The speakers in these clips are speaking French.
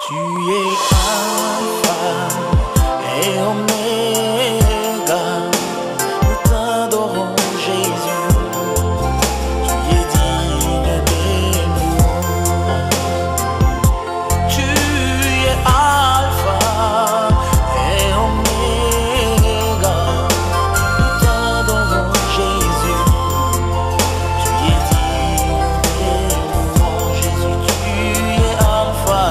Tu es Alpha et Oméga, nous t'adorons Jésus, tu es digne des louanges. Tu es Alpha et Oméga, nous t'adorons Jésus, tu es digne des louanges. Jésus, tu es Alpha.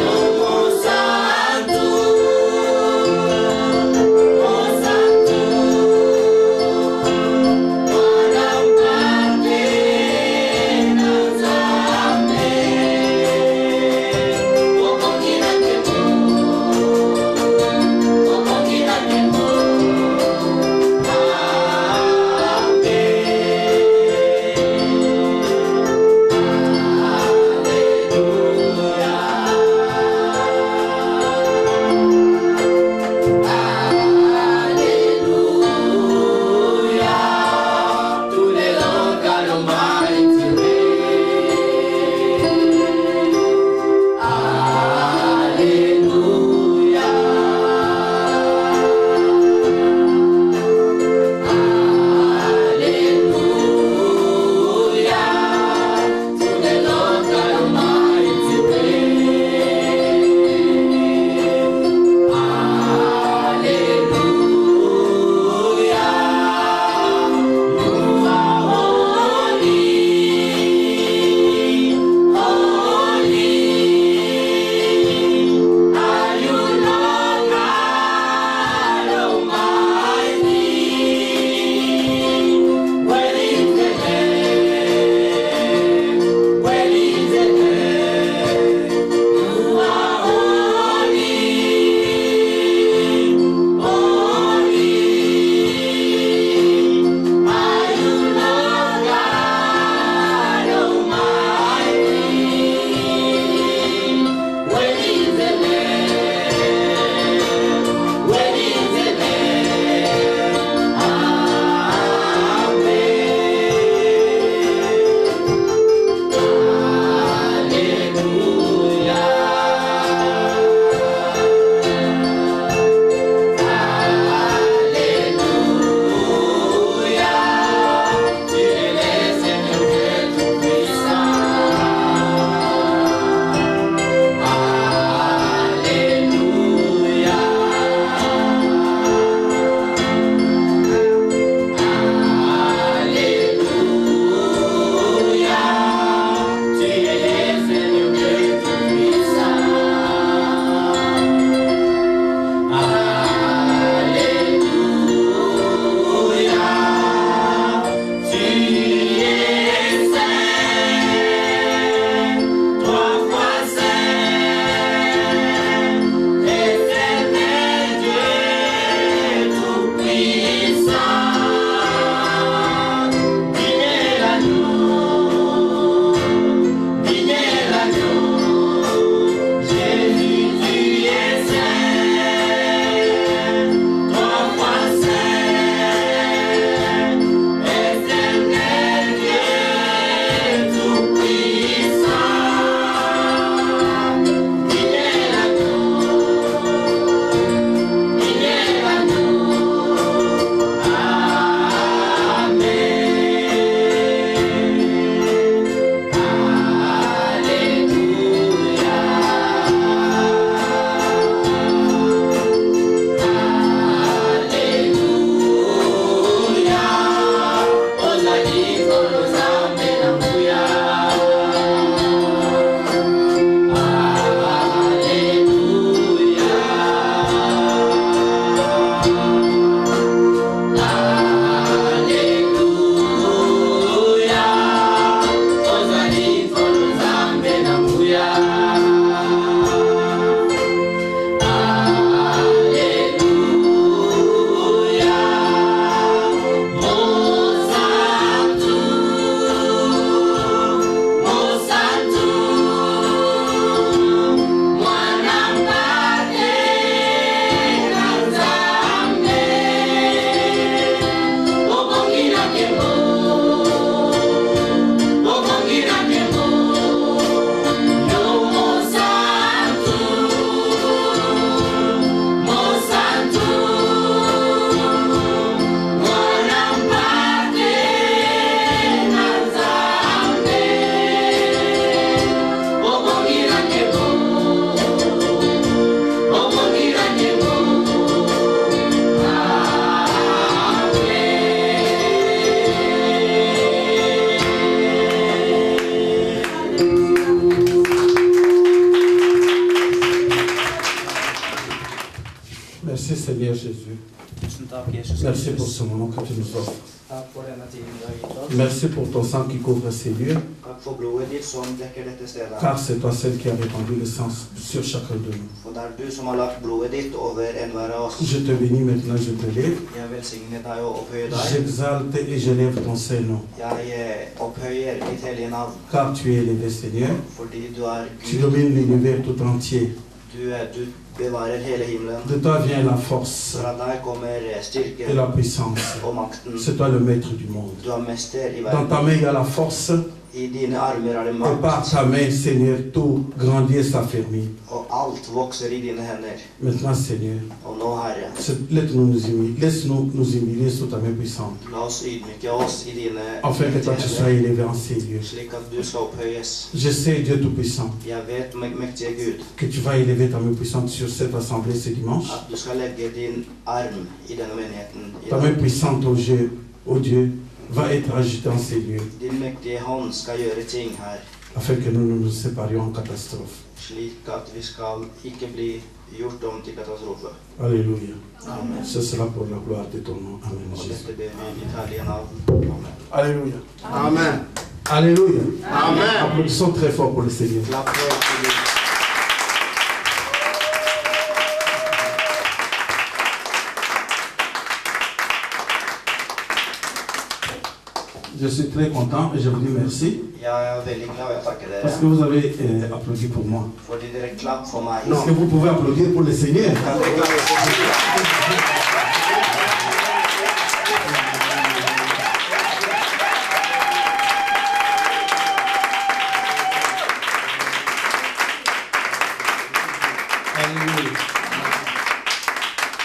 No Seigneur Jésus. Tusen takk, Jesus Merci pour Kristus. ce moment que tu nous offres. Takk for denne tiden du har gitt oss. Merci pour ton sang qui couvre ces lieux. Takk for blodet ditt som dekker dette stedet. Car c'est toi celle qui a répandu le sang sur chacun de nous. For det er du som har lagt blodet ditt over enhver av oss. Je te bénis maintenant, je te lève. Jeg velsigner deg og opphøyer deg. J'exalte et je lève ton Saint-Nom. Jeg opphøyer ditt hellige navn, Car tu es élevé, Seigneur. fordi du er Tu Gud. domines l'univers tout entier. Du bevarer hele himmelen. De toi vient la force Fra deg kommer et styrke la puissance. og makten. C'est toi le maître du monde. Du er mester i Dans verden. ta main, il y a la force. I dine armer er det Et par makt, ta main, Seigneur, tout grandit et s'affermit. og alt vokser i dine hender. Maintenant, Seigneur, Og nå, Herre, laisse-nous nous humilier sous ta main puissante. la oss ydmyke oss i dine Afin que toi, tu sois hender, élevé en ces lieux. slik at du skal opphøyes. Je sais, Dieu Tout-Puissant, Jeg vet, mektige Gud, que tu vas élever ta main puissante sur cette assemblée ce dimanche. at du skal legge din arm i denne menigheten i Ta main dag. puissante, ô Dieu, va être agitée en ces lieux. Din mektige hånd skal gjøre ting her, Afin que nous ne nous séparions en catastrophe. slik at vi skal ikke bli gjort om til katastrofe. Alléluia. Amen. Ce sera pour la gloire de ton nom. Amen. Og Jésus. dette ber vi i ditt herlige navn. Amen. Alléluia. Amen. Alléluia. Amen. Applaudissons très fort pour le Seigneur. Klapp for Gud. Je suis très content et je vous dis merci Jeg er veldig glad, og jeg takker parce que dere, vous avez applaudi pour moi. fordi dere klapp for meg. Est-ce que vous pouvez applaudir pour le Seigneur? Kan dere klappe for Gud? Alléluia.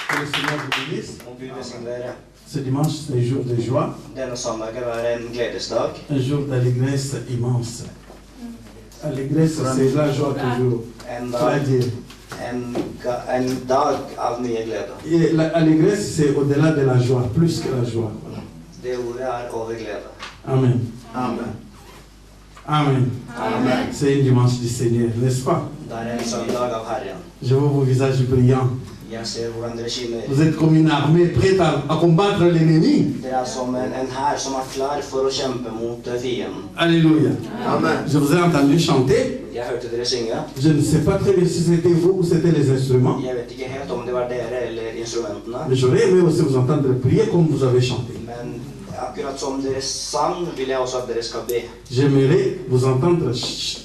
Que le Seigneur vous bénisse. Må Gud velsigne dere. Ce dimanche, c'est un jour de joie, Denne søndagen er en gledesdag. un jour d'allégresse immense. Allégresse, c'est la joie toujours. En Frère dag, Dieu. en dag av mye glede. Et l'allégresse, c'est au-delà de la joie, plus que la joie. Voilà. Det ordet er over glede. Amen. Amen. Amen. Amen. C'est un dimanche du Seigneur, n'est-ce pas? Det er en søndag av Herren. Je vois vos visages brillants. Jeg ser hvordan dere skinner. Vous êtes comme une armée prête à combattre l'ennemi. Dere er som en hær som er klar for å kjempe mot fienden. Alléluia. Amen. Je vous ai entendu chanter. Jeg hørte dere synge. Je ne sais pas très bien si c'était vous ou c'était les instruments. Jeg vet ikke helt om det var dere eller instrumentene. Mais j'aurais aimé aussi vous entendre prier comme vous avez chanté. Men akkurat som dere sang, vil jeg også at dere skal be. J'aimerais vous entendre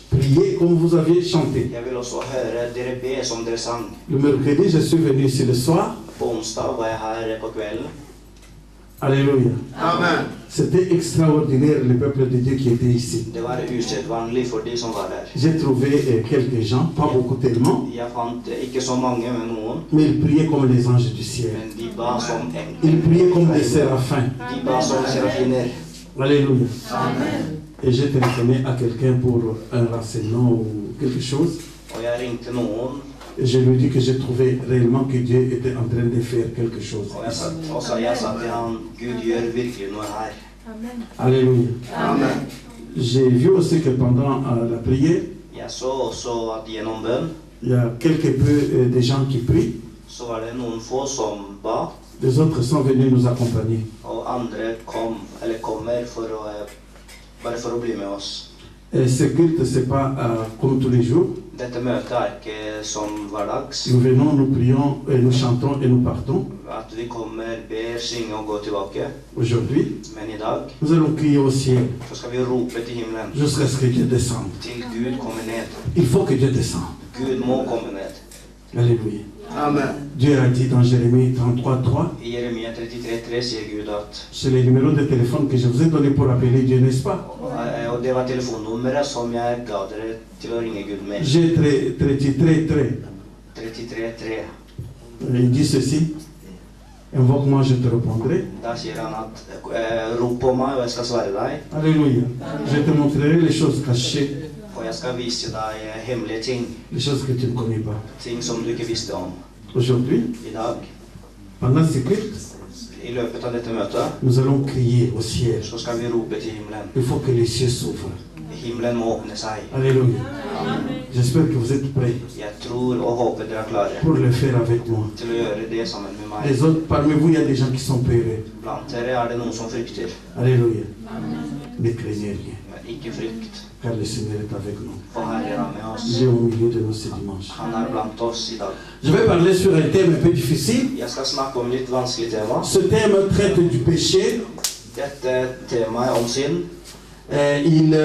prier comme vous avez chanté. Jeg vil også høre dere be som dere sang. Le mercredi, je suis venu ici le soir. På onsdag var jeg her på kvelden. Alléluia. Amen. C'était extraordinaire le peuple de Dieu qui était ici. Det var usedvanlig for de som var her. J'ai trouvé quelques gens, pas beaucoup tellement, Jeg fant ikke så mange med noen, mais ils priaient comme les anges du ciel. men de ba som Ils priaient comme des engler. séraphins. De ba som serafiner. Alléluia. Et j'ai téléphoné à quelqu'un pour un renseignement ou quelque chose. Og jeg ringte noen, Et je lui ai dit que j'ai trouvé réellement que Dieu était en train de faire quelque chose. og jeg sa til han, Gud gjør virkelig noe her. Alléluia. Amen. J'ai vu aussi que pendant la prière, Jeg så også at gjennom bønn, il y a quelque peu de gens qui prient. så var det noen få som ba, Les autres sont venus nous accompagner. og andre kommer bare for å bli med oss. Et ce culte, ce n'est pas comme tous les jours. Dette møtet er ikke som hverdags, Nous venons, nous prions, et nous chantons et nous partons. at vi kommer, ber, synger og går tilbake. Aujourd'hui, Men i dag, nous allons crier au ciel så skal vi rope til himmelen, jusqu'à ce que Dieu descende. til Gud kommer ned. Il faut que Dieu descende. Gud må komme ned. Alléluia. Amen. Dieu a dit dans Jérémie 33:3, I Jeremia 33,3 sier Gud at, c'est le numéro de téléphone que je vous ai donné pour appeler Dieu, n'est-ce pas? og det var telefonnummeret som jeg ga dere til å ringe Gud med. J'ai 33:3. 33,3. Il dit ceci, invoque-moi, je te répondrai. Da sier han at, rop på meg, og jeg skal svare deg, Alléluia. Je te montrerai les choses cachées, og jeg skal vise deg hemmelige ting, les choses que tu ne connais pas. ting som du ikke visste om. Aujourd'hui, I dag, pendant ce culte, i løpet av dette møtet, nous allons crier au ciel. så skal vi rope til himmelen. Il faut que les cieux s'ouvrent. Himmelen må åpne seg. Alléluia. J'espère que vous êtes prêts Jeg tror og håper dere er klare pour le faire avec moi. til å gjøre det sammen med meg. Les autres, parmi vous, il y a des gens qui sont peureux. Blant dere er det noen som frykter, Alléluia. Ne craignez rien, men ikke frykt, car le Seigneur est avec nous. for Herren er med oss. Il est au milieu de nous ce dimanche. Han er blant oss i dag. Je vais parler sur un thème un peu difficile. Jeg skal snakke om litt vanskelig tema. Ce thème traite du péché. Dette temaet om synd. Il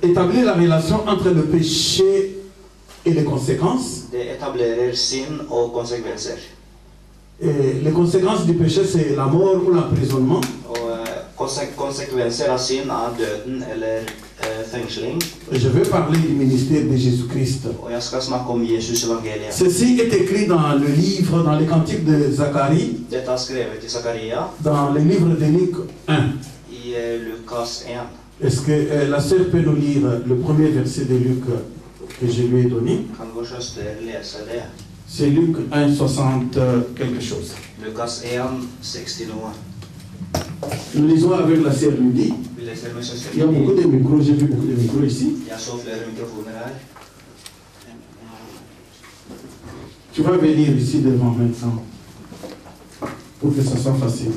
établit la relation entre le péché et les conséquences. Det etablerer synd og konsekvenser. Et les conséquences du péché, c'est la mort ou l'emprisonnement. Og konsekvenser av synd er døden eller fengsling. Je vais parler du ministère de Jésus-Christ. Og jeg skal snakke om Jesus evangeliet. Ceci est écrit dans le livre, dans les cantiques de Zacharie, Dette er skrevet i Zakaria dans le livre de Luc 1. i Lukas 1. Est-ce que la sœur peut nous lire le premier verset de Luc que je lui ai donné? Kan vår søster lese det? C'est Luc 1, 60 quelque chose. Lukas 1, 60 noe. Nous lisons avec la sœur Lydie. Vi leser med søster Il y a beaucoup de micros, j'ai vu beaucoup de micros ici. Jeg så flere mikrofoner her. Tu vas venir ici devant maintenant pour que ça soit facile.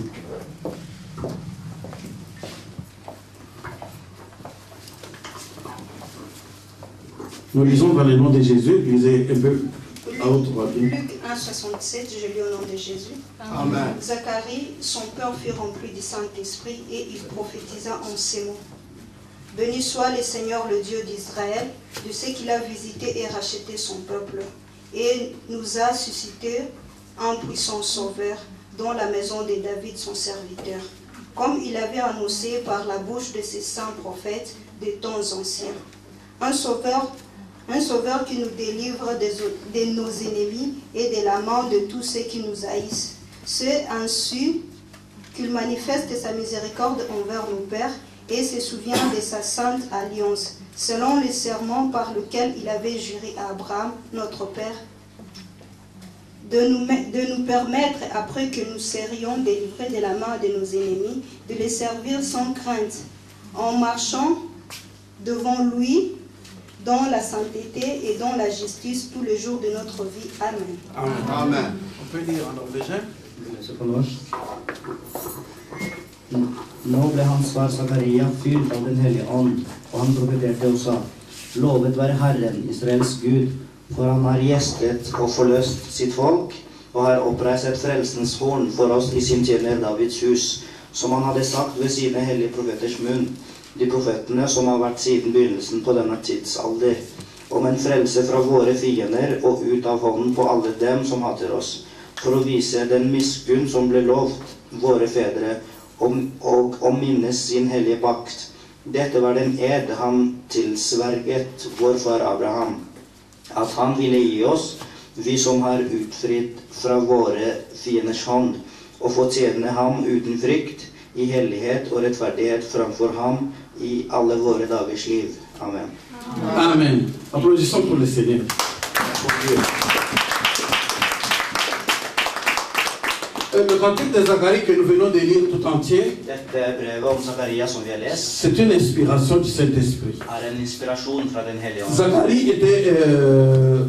Nous lisons dans le nom de Jésus, lisez un peu à haute voix. Luc 1, 67, je lis au nom de Jésus. Amen. Zacharie, son cœur fut rempli du Saint-Esprit et il prophétisa en ces mots. Béni soit le Seigneur, le Dieu d'Israël, de ce qu'il a visité et racheté son peuple, et nous a suscité un puissant sauveur dans la maison de David, son serviteur, comme il avait annoncé par la bouche de ses saints prophètes des temps anciens. Un sauveur qui nous délivre de nos ennemis et de la main de tous ceux qui nous haïssent. C'est ainsi qu'il manifeste sa miséricorde envers nos pères et se souvient de sa sainte alliance, selon les serments par lesquels il avait juré à Abraham, notre père, de nous permettre, après que nous serions délivrés de la main de nos ennemis, de les servir sans crainte, en marchant devant lui dans la sainteté et dans la justice tous les jours de notre vie. Amen. Amen. Amen. On peut lire en norvégien? På norsk. Nå ble hans far Zakaria fylt av den hellige ånd, og han profeterte og sa: Lovet være Herren, Israels Gud, for han har gjestet og forløst sitt folk, og har oppreist et frelsens horn for oss i sin tjener Davids hus, som han hadde sagt ved sine hellige profeters munn, de profetene som har vært siden begynnelsen på denne tidsalder, om en frelse fra våre fiender og ut av hånden på alle dem som hater oss, for å vise den miskunn som ble lovt våre fedre, og om minnes sin hellige pakt. Dette var den ed han tilsverget vår far Abraham, at han ville gi oss, vi som har utfridd fra våre fienders hånd, og få tjene ham uten frykt, i hellighet og rettferdighet framfor ham i alle våre dagers liv. Amen. Amen. Applaudissons pour le Seigneur. Le cantique de Zacharie que nous venons de lire tout entier, Dette brevet om Zakaria som vi har lest, c'est une inspiration du Saint-Esprit. er en inspirasjon fra den hellige ånd. Zacharie était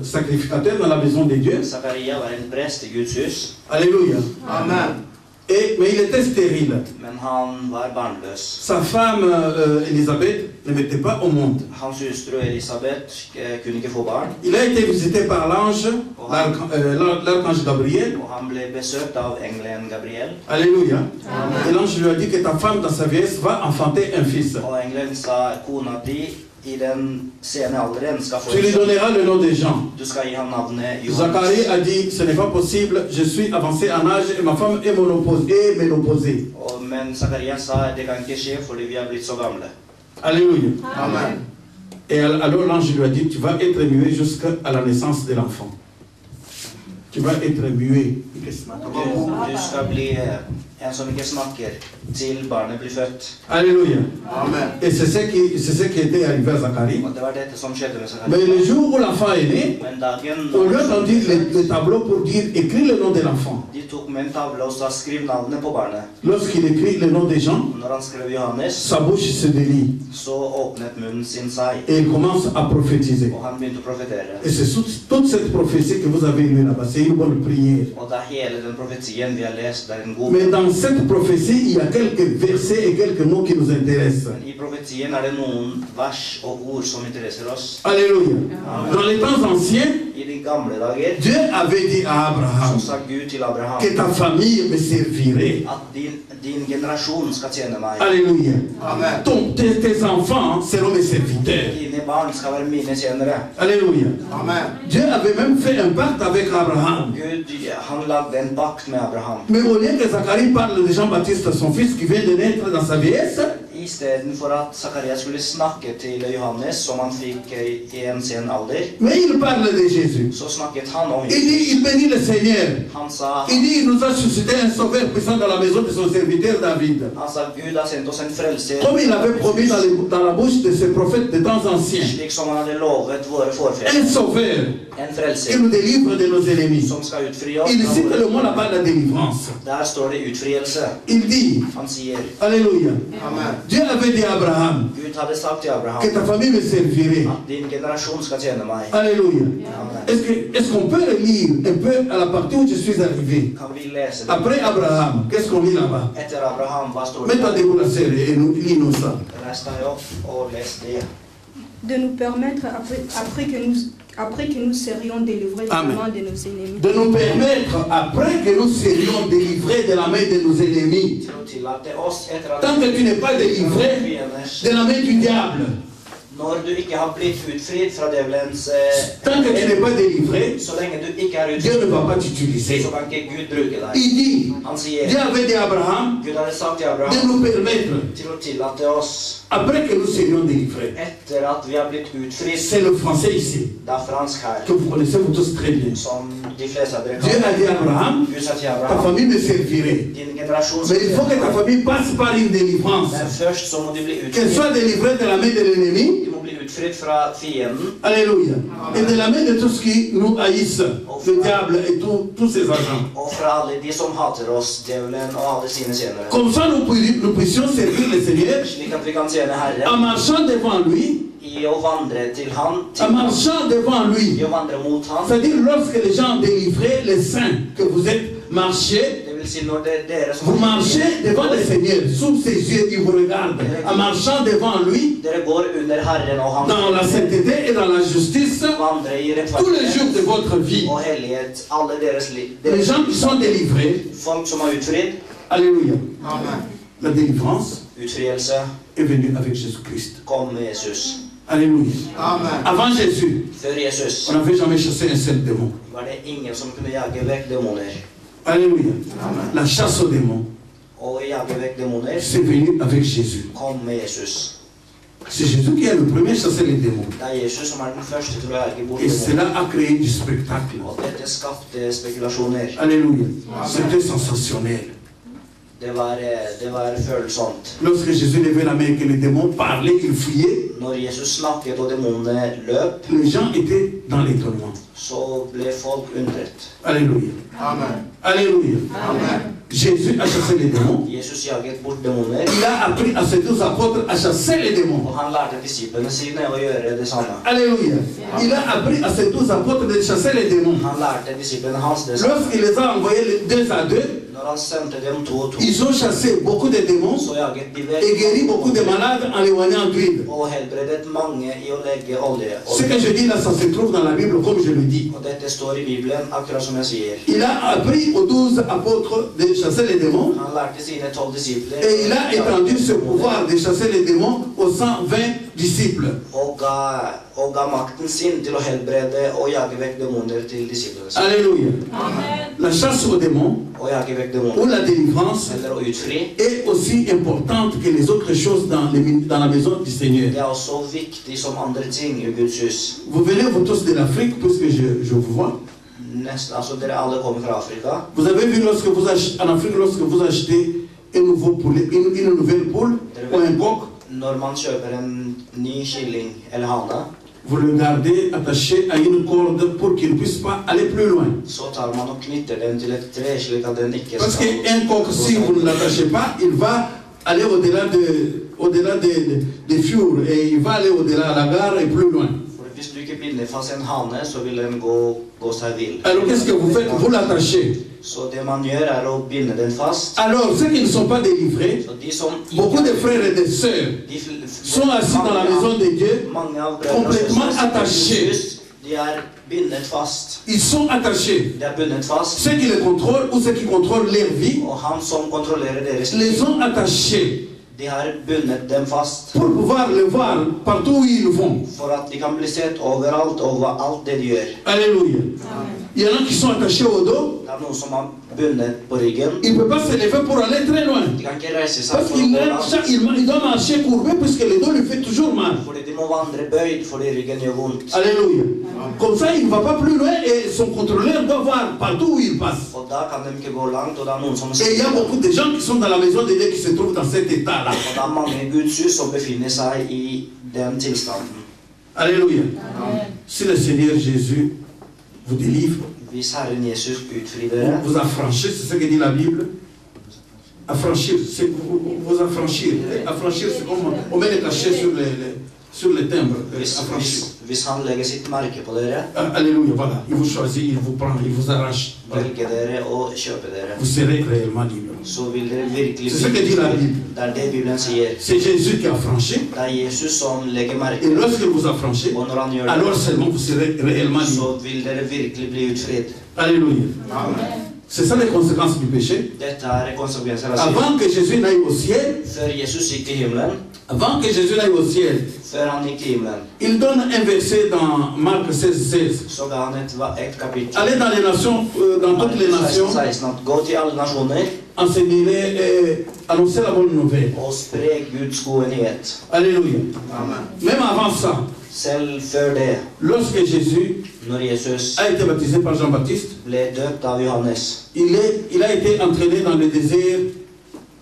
sacrificateur dans la maison de Dieu. Zakaria var en prest i Guds hus, Alléluia. Amen. Mais il était stérile. men han var barnløs. Sa femme Élisabeth ne mettait pas au monde. Hans hustru Elisabeth kunne ikke få barn, Il a été visité par l'ange, l'archange Gabriel. og han ble besøkt av engelen Gabriel. Alléluia. Et l'ange lui a dit que ta femme dans sa vieillesse va enfanter un fils. Og engelen sa, kona di i den sene alderen skal få Tu lui en sønn. donneras le nom de Jean. Du skal gi ham navnet Johannes. Zacharie a dit, ce n'est pas possible, je suis avancé en âge et ma femme est ménopausée. Men Zakaria sa, det kan ikke skje fordi vi er blitt så gamle. Alléluia. Amen. Et alors l'ange lui a dit, tu vas être muet jusqu'à la naissance de l'enfant. Tu vas être muet. Du skal bli en som ikke snakker til barnet blir født. Alléluia. Amen. Et c'est ce qui était arrivé à Zacharie. Og det var dette som skjedde med Mais Zakaria. le jour où l'enfant est né, Men dagen au lieu d'en dire le tableau pour dire, écris le nom de l'enfant. de tok med med en tavle og sa skriv navnet på barnet. Lorsqu'il écrit le nom des gens, Når han skrev Johannes, sa bouche se délie så åpnet munnen sin seg, et il commence à prophétiser. og han begynte å profetere. Et c'est toute cette prophétie que vous avez lue là-bas, c'est une bonne prière. Og det er hele den profetien vi har lest, det er en god. Mais dans cette prophétie, il y a quelques versets et quelques mots qui nous intéressent. Men i profetien er det noen vers og ord som interesser oss. Alléluia. Dans les temps anciens, I de gamle dager Dieu avait dit à så Abraham sa Gud til Abraham que ta famille me servirait. at din generasjon skal tjene meg. Alléluia. Tes enfants seront mes serviteurs. Dine barn skal være mine tjenere. Alléluia. Dieu avait même fait un pacte avec Abraham. Gud, han lagde en pakt med Abraham. Mais au lieu que Zacharie parle de Jean-Baptiste, son fils qui vient de naître dans sa vieillesse, I stedet for at Zacharias skulle snakke til Johannes, som han fikk i en sen alder, mais il parle de Jésus. så snakket han om Il dit, il bénit le Seigneur. Han sa, Il dit, il nous a suscité un sauveur puissant dans la maison de son serviteur David. Gud har sendt oss en frelser, Comme il avait promis dans la bouche de ses prophètes de temps anciens. slik som han hadde lovet våre forfedre. Un sauveur En qui frelser nous délivre de nos ennemis. som skal utfri oss. Il cite le mot là-bas, la délivrance. Der står det utfrielse. Il dit, Han sier, Alléluia. Dieu avait dit à Abraham Gud hadde sagt til Abraham que ta famille me servirait. at din generasjon skal tjene meg. Alléluia. Amen. Est-ce qu'on peut lire un peu à la partie où je suis arrivé? Kan vi lese det? Après Abraham, qu'est-ce qu'on lit là-bas? Etter Abraham, hva står det? Mettez-vous la sœur et lis-nous ça. Reis deg opp og les det. De nous permettre, après que nous serions délivrés de la Amen. main de nos ennemis, De nous permettre, après que nous serions délivrés de la main de nos ennemis, Til å tillate oss etter at tant que tu n'es pas délivré fienders, de la main du diable, når du ikke har blitt utfridd fra djevelens tant que tu n'es pas délivré, så lenge du ikke er Dieu utfridd, ne va pas t'utiliser. så kan ikke Gud bruke deg. Il dit, Han sier, Dieu avait dit à Abraham Gud hadde sagt til de Abraham nous permettre, til å tillate oss après que nous serions délivrés. etter at vi har blitt utfridd. C'est le français ici, Det er fransk her, que vous connaissez vous tous très bien. som de fleste av dere Dieu kan. a dit à Abraham, Gud sa til ta Abraham, famille me servirait. din generasjon Mais il faut que ta famille passe par une délivrance. Men først så må de bli Qu'elle utfridd. soit délivrée de la main de l'ennemi. De må bli utfridd fra fienden Alléluia. Et de la main de tout ce qui nous haïssent, le diable et tous ses agents. og fra alle de som hater oss, djevelen og alle sine tjenere. Comme ça, nous puissions servir le Seigneur Slik at vi kan tjene en Herren marchant devant lui, i å vandre til Han, en marchant devant lui. i å vandre mot Han. C'est-à-dire, lorsque les gens délivrent les saints que vous êtes, marchez, Det vil si når dere som vous marchez devant le Seigneur, sous ses yeux, il vous regarde. En marchant devant lui, dere går under Herren og dans la Hans, sainteté et dans la justice, vandre i tous les jours de rettferdighet votre vie. og hellighet, alle deres liv. Les gens qui sont délivrés, Folk som har utfridd, alléluia. La délivrance utfrielse, est venue avec Jésus-Christ. kom med Jesus. Alléluia. Avant Jésus, Før Jesus on n'avait jamais chassé un seul démon. var det ingen som kunne jage vekk demoner. Alléluia. La chasse aux démons, Og jage vekk demoner c'est venu avec Jésus. kom med Jesus. C'est Jésus qui est le premier à chasser les démons. Det er Jesus som er den første til å jage bort Et demoner. cela a créé du spectacle. Og dette skapte spekulasjoner. Alléluia. C'était sensationnel. Det var følsomt. Lorsque Jésus levait la main et que les démons parlaient, ils fuyaient, Når Jesus snakket og demonene løp, les gens étaient dans l'étonnement. så ble folk undret. Alléluia. Alléluia. Jésus a chassé les démons. Jesus jaget bort demoner, Il a appris à ses 12 apôtres à chasser les démons. og han lærte disiplene sine å gjøre det samme. Alléluia. Il a appris à ses 12 apôtres de chasser les démons. Han lærte disiplene hans det samme. Lorsqu'il les a envoyés deux à deux, Når han sendte dem to og to, ils ont chassé beaucoup de démons så jaget de et guéri beaucoup de vekk malades en les voyant d'huile. og helbredet mange i å legge olje. Ce que je dis là, ça se trouve dans la Bible comme je le dis. Og dette står i Bibelen, akkurat som jeg sier. Il a appris aux 12 apôtres de chasser les démons Han lærte sine 12 disipler et il a étendu ce pouvoir de chasser les démons aux 120 disciples. og ga makten sin til å helbrede og jage vekk demoner til disiplene sine. Alléluia. La chasse aux démons Og jage vekk ou demoner, la délivrance eller å utfri, est aussi importante que les autres choses dans la maison du Seigneur. det er også viktig som andre ting i Guds hus. Vous venez vous tous de l'Afrique puisque je vous vois. Altså, dere alle kommer fra Afrika. Vous avez vu en Afrique, lorsque vous achetez un nouveau poulet, une nouvelle poule ou un coq, Når man kjøper en ny kylling eller hane, vous le gardez attaché à une corde pour qu'il ne puisse pas aller plus loin. så tar man og knytter den til et tre, slik at den ikke Parce skal qu'un coq, si vous ne l'attachez pas, il va aller au-delà des fjords et il va aller au-delà à la gare et plus loin. For hvis du ikke binder fast en hane, så vil den gå seg vill. Alors qu'est-ce que vous faites? Vous l'attachez. Så det man gjør å binde den fast. Alors ceux qui ne sont pas délivrés, Så de som beaucoup de frères et de sœurs sont assis dans la maison de Dieu, mange av brødrene og complètement søstre attachés. Jesus, de bindet fast. Ils sont attachés. De bundet fast. Ceux qui les contrôlent ou ceux qui contrôlent leur vie, Og han som kontrollerer deres les liv, ont attachés de har bundet dem fast. pour pouvoir les voir partout où ils vont. For at de kan bli sett overalt over alt det de gjør. Alléluia. Il y en a qui sont attachés au dos. Det noen som har bundet på ryggen. Il ne peut pas se lever pour aller très loin. De kan ikke reise seg Parce for å qu'il gå langt. il doit marcher courbé puisque le dos lui fait toujours mal. Fordi de må vandre bøyd fordi ryggen gjør vondt. Alléluia. Comme ça, il ne va pas plus loin et son contrôleur doit voir partout où il passe. Og da kan de ikke gå langt, og det er noen som Et il y a beaucoup de gens qui sont dans la maison de Dieu qui se trouvent dans cet état-là. Og det er mange Guds hus som befinner seg i den tilstanden. Alléluia. Si le Seigneur Jésus vous délivre, Hvis Herren Jesus utfrir dere, vous affranchir, c'est ce que dit la Bible. Affranchir, c'est vous affranchir. Affranchir, c'est comme on met les cachets sur les timbres. Affranchir. hvis han legger sitt merke på dere, Alléluia, voilà. Il vous choisit, il vous prend, il vous arrache. velger dere og kjøper dere, Vous serez réellement libre. så vil dere virkelig C'est ce que dit la Bible. Det er det Bibelen sier. C'est Jésus qui a franchi. Det er Jesus som legger Et merke, lorsque vous affranchez, og når han gjør alors det, seulement vous serez réellement libre. så vil dere virkelig bli utfridd. Alléluia. C'est ça les conséquences du péché. Dette er konsekvenser av synd. Avant que Jésus n'aille au ciel, Før Jesus gikk til himmelen, avant que Jésus n'aille au ciel, før han gikk til himmelen, il donne un verset dans Marc 16:16. så ga han et kapittel. Allez dans les nations, dans toutes les nations, 16, at gå til alle nasjoner enseignez-les, annoncez la bonne nouvelle. og spre Guds gode nyhet. Alléluia. Même avant ça, Selv før det, lorsque Jésus når Jesus a été baptisé par Jean-Baptiste, ble døpt av Johannes, il a été entraîné dans le désert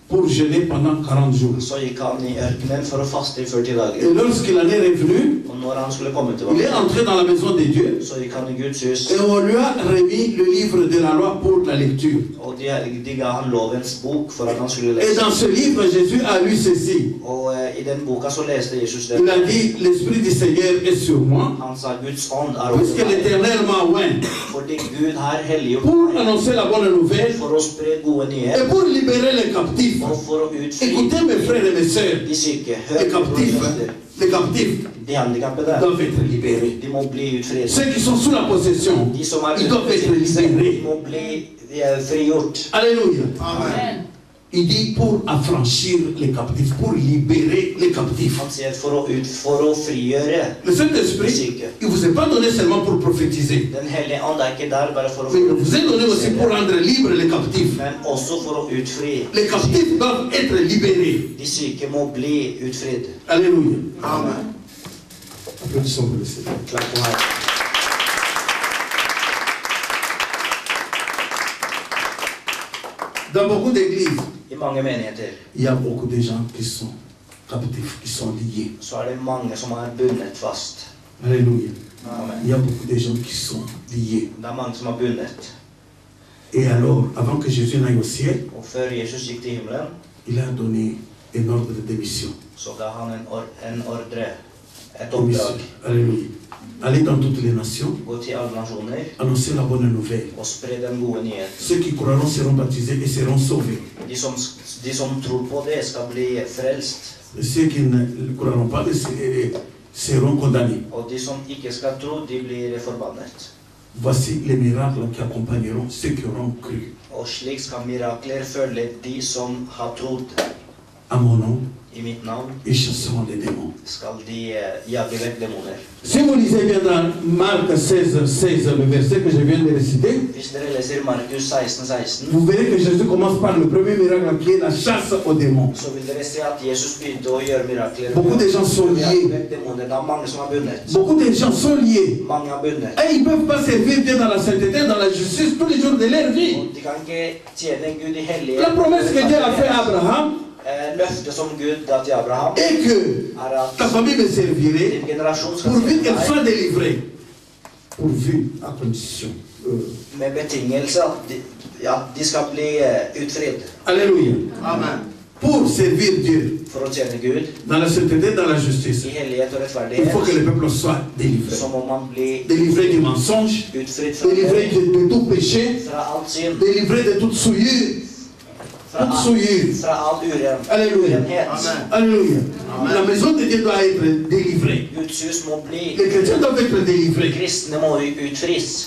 pour jeûner pendant 40 jours. så gikk han i ørkenen for å faste i 40 Et dager. lorsqu'il en est revenu, Og når han skulle komme il est tilbake, entré dans la maison de Dieu så gikk han i Guds hus, et on lui a remis le livre de la loi pour la lecture. og de ga han lovens bok for at han skulle Et lese. dans ce livre, Jésus a lu ceci. Og i den boka så leste Jesus det. Il a dit, l'Esprit du Seigneur est sur moi, Han sa Guds ånd er over puisque meg, l'Éternel m'a oint fordi Gud har helliggjort pour meg annoncer la bonne nouvelle for å spre gode et nyheter, pour libérer les captifs. og for å utfri Écoutez mes frères et mes sœurs, de syke. les Hør på captifs, profeter. les captifs De handikappede, doivent être libérés. de må bli utfridd. Ceux qui sont sous la possession, De som er ils doivent être de libérés. må bli frigjort. Alléluia. Il dit pour affranchir les captifs, pour libérer les captifs. Han sier for å frigjøre. Le Saint-Esprit, il ne vous est pas donné seulement pour prophétiser. Den hellige ånd er ikke der bare for å Mais il vous est donné aussi pour rendre libres les captifs. men også for å utfri. Les captifs doivent être libérés. De syke må bli utfridd. Alléluia. Applaudissons pour le Seigneur. Klapp på her. Dans beaucoup d'églises, I mange menigheter il y a beaucoup de gens qui sont captifs, qui sont liés. så er det mange som er bundet fast. Alléluia. Amen. Il y a beaucoup de gens qui sont liés. Det er mange som er bundet. Et alors, avant que Jésus n'aille au ciel, Og før Jesus gikk til himmelen, il a donné un ordre de démission. så ga han en ordre, et Démission. oppdrag. Alléluia. Allez dans toutes les nations, Gå til alle nasjoner annoncer la bonne nouvelle. og spre den gode nyhet. Ceux qui croiront seront baptisés et seront sauvés. De som tror på det, skal bli frelst. Et ceux qui ne croiront pas seront condamnés. Og de som ikke skal tro, de blir forbannet. Voici les miracles qui accompagneront ceux qui auront cru. Og slik skal mirakler følge de som har trodd. À mon nom, I mitt navn ils chasseront les démons. skal de jage vekk demoner. Si vous lisez bien dans Marc 16, le verset que je viens de réciter, Hvis dere leser Markus 16, vous verrez que Jésus commence par le premier miracle qui est la chasse aux démons. så vil dere se at Jesus begynte å gjøre mirakler. Beaucoup de gens sont Jage liés. vekk demoner. Det er mange som er bundet. Beaucoup de gens sont liés. Mange er bundet. Et ils ne peuvent pas servir Dieu dans la sainteté, dans la justice tous les jours de leur vie. Og de kan ikke tjene Gud i hellighet. La promesse que Dieu a faite à Abraham, Løftet som Gud ga til Abraham et que ta famille me servirait din generasjon skal pourvu tjene qu'elle soit deg délivrée. Pourvu à condition. med betingelse at de skal bli utfridd. Alléluia. Amen. Pour servir Dieu For å tjene Gud dans la sainteté, dans la justice, i hellighet og il faut que rettferdighet, le peuple soit délivré. så må man bli Délivré du mensonge, utfridd fra délivré de tout péché, fra alt synd, délivré de toute souillure. fra Toute souillure. all Alléluia. urenhet. Alléluia. La maison de Dieu doit être délivrée. Guds hus må bli Les chrétiens doivent être délivrés. kristne må utfris.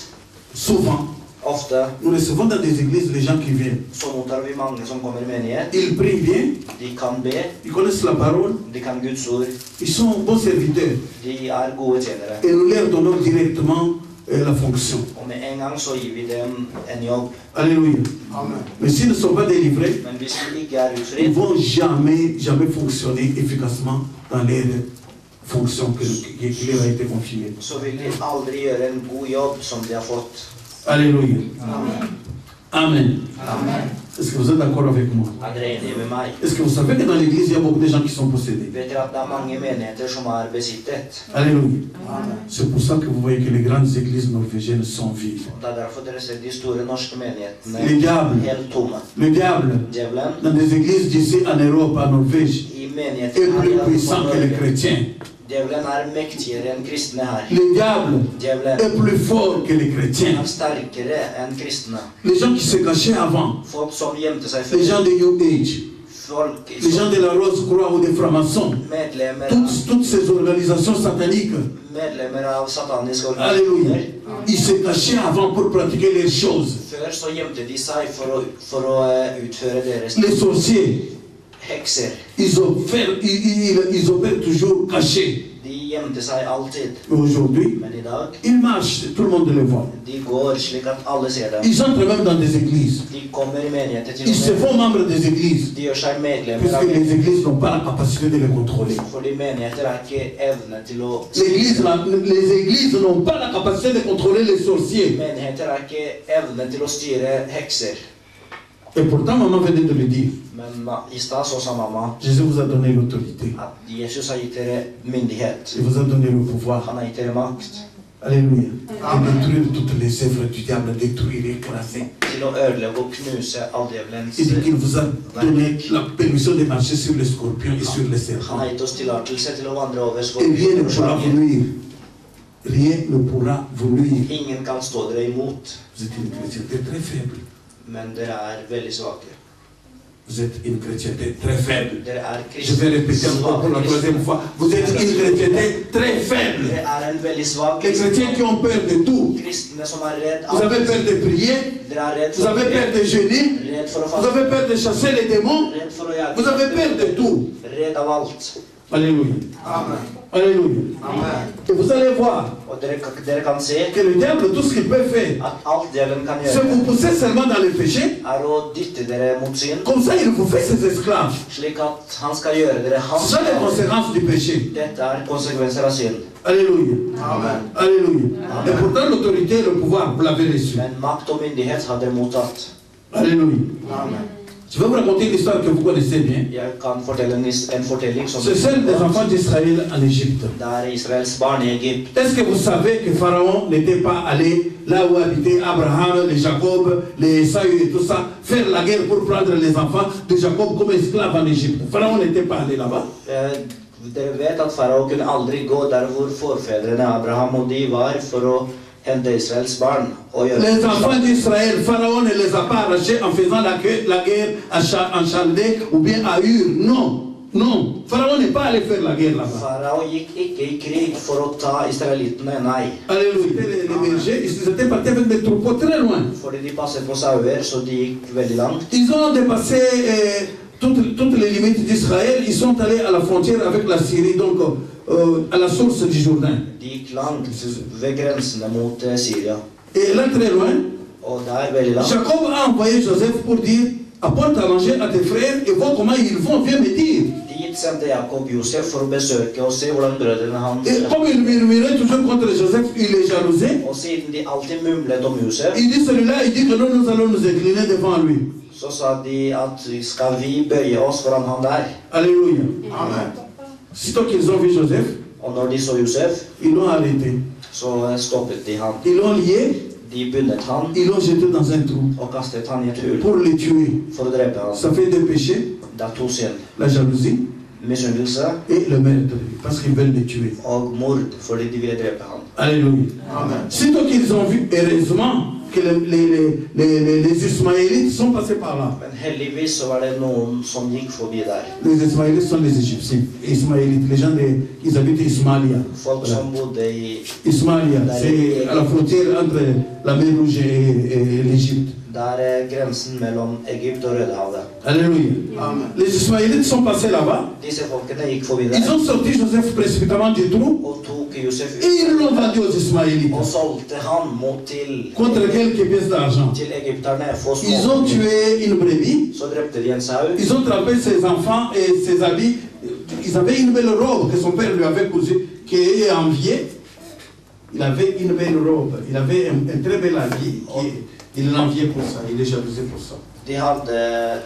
Souvent, Ofte nous recevons dans des églises les gens qui viennent. så mottar vi mange som kommer i menighet. Ils prient bien, De kan be, ils connaissent la parole, de kan Guds ord, ils sont bons serviteurs. de gode tjenere. Et nous leur donnons directement la fonction. Og med en gang så gir vi dem en jobb. Alléluia. Mais s'ils ne sont pas délivrés, Men hvis de ikke er ils ne utfridd, vont jamais fonctionner efficacement dans leur fonction qui leur a été confiée. så vil de aldri gjøre en god jobb som de har fått. Alléluia. Amen. Est-ce que vous êtes d'accord avec moi? Er dere enige med meg? Est-ce que vous savez que dans l'église, il y a beaucoup de gens qui sont possédés? Vet dere at det er mange menigheter som er besittet? Alléluia. C'est pour ça que vous voyez que les grandes églises norvégiennes sont vides. Det er derfor dere ser de store norske Le menighetene diable, helt tomme. le diable, Djevelen dans des églises d'ici en Europe, en Norvège, i est menigheter plus her i puissant que les Norge. chrétiens. Djevelen er mektigere enn kristne her. Le diable Djevelen est plus fort que les chrétiens. er sterkere enn kristne. Les gens qui se cachaient avant, Folk som gjemte seg les gens før. de New Age, Folk les gens som de la Rose Croix ou des francs-maçons, medlemmer toutes ces organisations sataniques, av sataniske alléluia, organisasjoner. ils se cachaient avant pour pratiquer les choses. Før så gjemte de seg for å utføre deres Les sorciers, hekser. ils opèrent toujours cachés. De gjemte seg alltid. Mais aujourd'hui, Men i dag, ils marchent, tout le monde les voit. de går slik at alle ser dem. Ils entrent même dans des églises. De kommer i menigheter til Ils se og med. font membres des églises. De gjør seg medlemmer Puisque av les menigheter. églises n'ont pas la capacité de les contrôler. Fordi menigheter er ikke evne til å Les églises n'ont pas la capacité de contrôler les sorciers. Menigheter er ikke evne til å styre hekser. Et pourtant, maman venait de le dire. Men i stad så sa mamma Jésus vous a donné l'autorité. at Jesus har gitt dere myndighet. Il vous a donné le pouvoir. Han har gitt dere makt Alléluia. De détruire toutes les œuvres du diable, détruire, écraser. til å ødelegge og knuse all djevelens Il dit qu'il vous a donné la permission de marcher sur les scorpions et sur les Han serpents. har gitt oss tillatelse til å vandre over Et rien ne pourra vous skorpioner. nuire. Rien ne pourra vous nuire. Ingen kan stå dere imot, Vous êtes une chrétienté très faible. men dere er veldig svake. Vous êtes une chrétienté très faible. Dere er Je vais répéter encore pour la troisième fois. Vous êtes une chrétienté très faible. Dere er en veldig svak Les chrétiens qui ont peur de tout. kristne som er redd Vous avez peur de prier. Dere er redd Vous avez peur de jeûner. Redd for å Vous faste. avez peur de chasser les démons. Redd for å jage. Vous avez peur de tout. Redd av alt. Alléluia. Amen. Alléluia. Amen. Et vous allez voir Og dere kan se que le diable, tout ce qu'il peut faire, at alt djevelen kan c'est vous gjøre, pousser seulement dans le péché. er å dytte dere mot synd, Comme ça, il vous fait ses esclaves. slik at han skal gjøre dere Ce hans sont les slaver. conséquences du péché. Dette er konsekvenser av synd. Alléluia. Amen. Alléluia. Et pourtant, l'autorité et le pouvoir, vous l'avez reçu. Men makt og myndighet har dere mottatt. Alléluia. Amen. Je vais vous raconter une histoire que vous connaissez bien. Jeg kan fortelle en fortelling som C'est celle des enfants d'Israël en Égypte. Det er Israels barn i Egypt. Est-ce que vous savez que Pharaon n'était pas allé là où habitaient Abraham, les Jacob, les Esaü et tout ça, faire la guerre pour prendre les enfants de Jacob comme esclaves en Égypte? Pharaon n'était pas allé là-bas. Dere vet at farao kunne aldri gå der hvor forfedrene Abraham og de var for å hente Israels barn. Og gjøre Les enfants d'Israël, Pharaon ne les a pas arrachés en faisant la guerre en Chaldée ou bien à Ur. Non, non. Pharaon n'est pas allé faire la guerre là-bas. Farao gikk ikke i krig for å ta israelittene, nei. Alléluia. Les bergers, ils étaient partis avec des troupeaux très loin. Fordi de passet på sauer, så de gikk veldig langt. Ils ont dépassé toutes les limites d'Israël. Ils sont allés à la frontière avec la Syrie, donc à la source du Jourdain. De gikk langt ved grensene mot Syria. Et là, très loin, Og der veldig langt. Jacob a envoyé Joseph pour dire apporte à manger à tes frères et vois comment ils vont, viens me dire. Dit sendte Jakob Josef for å besøke og se hvordan brødrene hans. Et comme il murmurait toujours contre Joseph, il les jalousait. Og siden de alltid mumlet om Josef, Il dit celui-là, il dit que nous allons nous incliner devant lui. så sa de at skal vi bøye oss foran han der. Alléluia. Amen. Sitôt qu'ils ont vu Joseph, Og når de så Josef, ils l'ont arrêté. så stoppet de han. Ils l'ont lié, De bundet han ils l'ont jeté dans un trou og kastet han i et hull pour le tuer. for å drepe han. Ça fait deux péchés, Det er to synd. la jalousie Misunnelse et le meurtre, parce qu'ils veulent le tuer. og mord fordi de ville drepe han. Alléluia. Amen. Sitôt qu'ils ont vu, heureusement, que les Ismaélites sont passés par là. Men heldigvis så var det noen som gikk forbi der. Les Ismaélites sont les Égyptiens. Ismaélites, les gens, ils habitent Ismaïlia. Folk som bodde i Ismaïlia, c'est à la frontière entre la mer Rouge et l'Égypte. Der er grensen mellom Egypt og Rødehavet. Alléluia. Amen. Les Ismaélites sont passés là-bas. Disse folkene gikk forbi der Ils ont sorti Joseph précipitamment du trou og tok Josef et ils l'ont vendu aux og Ismaélites solgte han mot contre quelques pièces d'argent. til egypterne for Ils ont små. tué une brebis. Så drepte de en sau. Ils ont trempé ses enfants et ses habits. Ils avaient une belle robe que son père lui avait cousue, qui est envié. Il avait une belle robe. Il avait un très bel habit. Il l'enviait pour ça. Il est jalousé pour ça. De hadde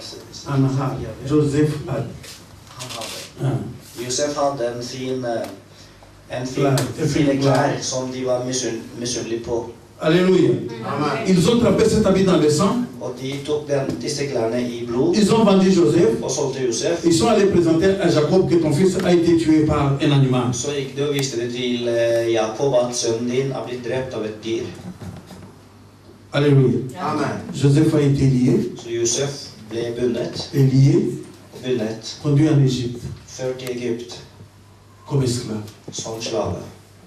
Joseph had. Josef hadde fine klær som de var misunnelige på. Alléluia. Ils ont trempé cet habit dans le sang. Og de tok disse klærne i blod Ils ont vendu Joseph. og solgte Josef. Ils sont allés présenter à Jacob que ton fils a été tué par un animal. Så gikk det og viste det til Jakob at sønnen din er blitt drept av et dyr. Alléluia. Amen. Joseph a été lié, Så Josef ble bundet et lié, og bundet, conduit en Égypte ført til Egypt comme esclave. som slave.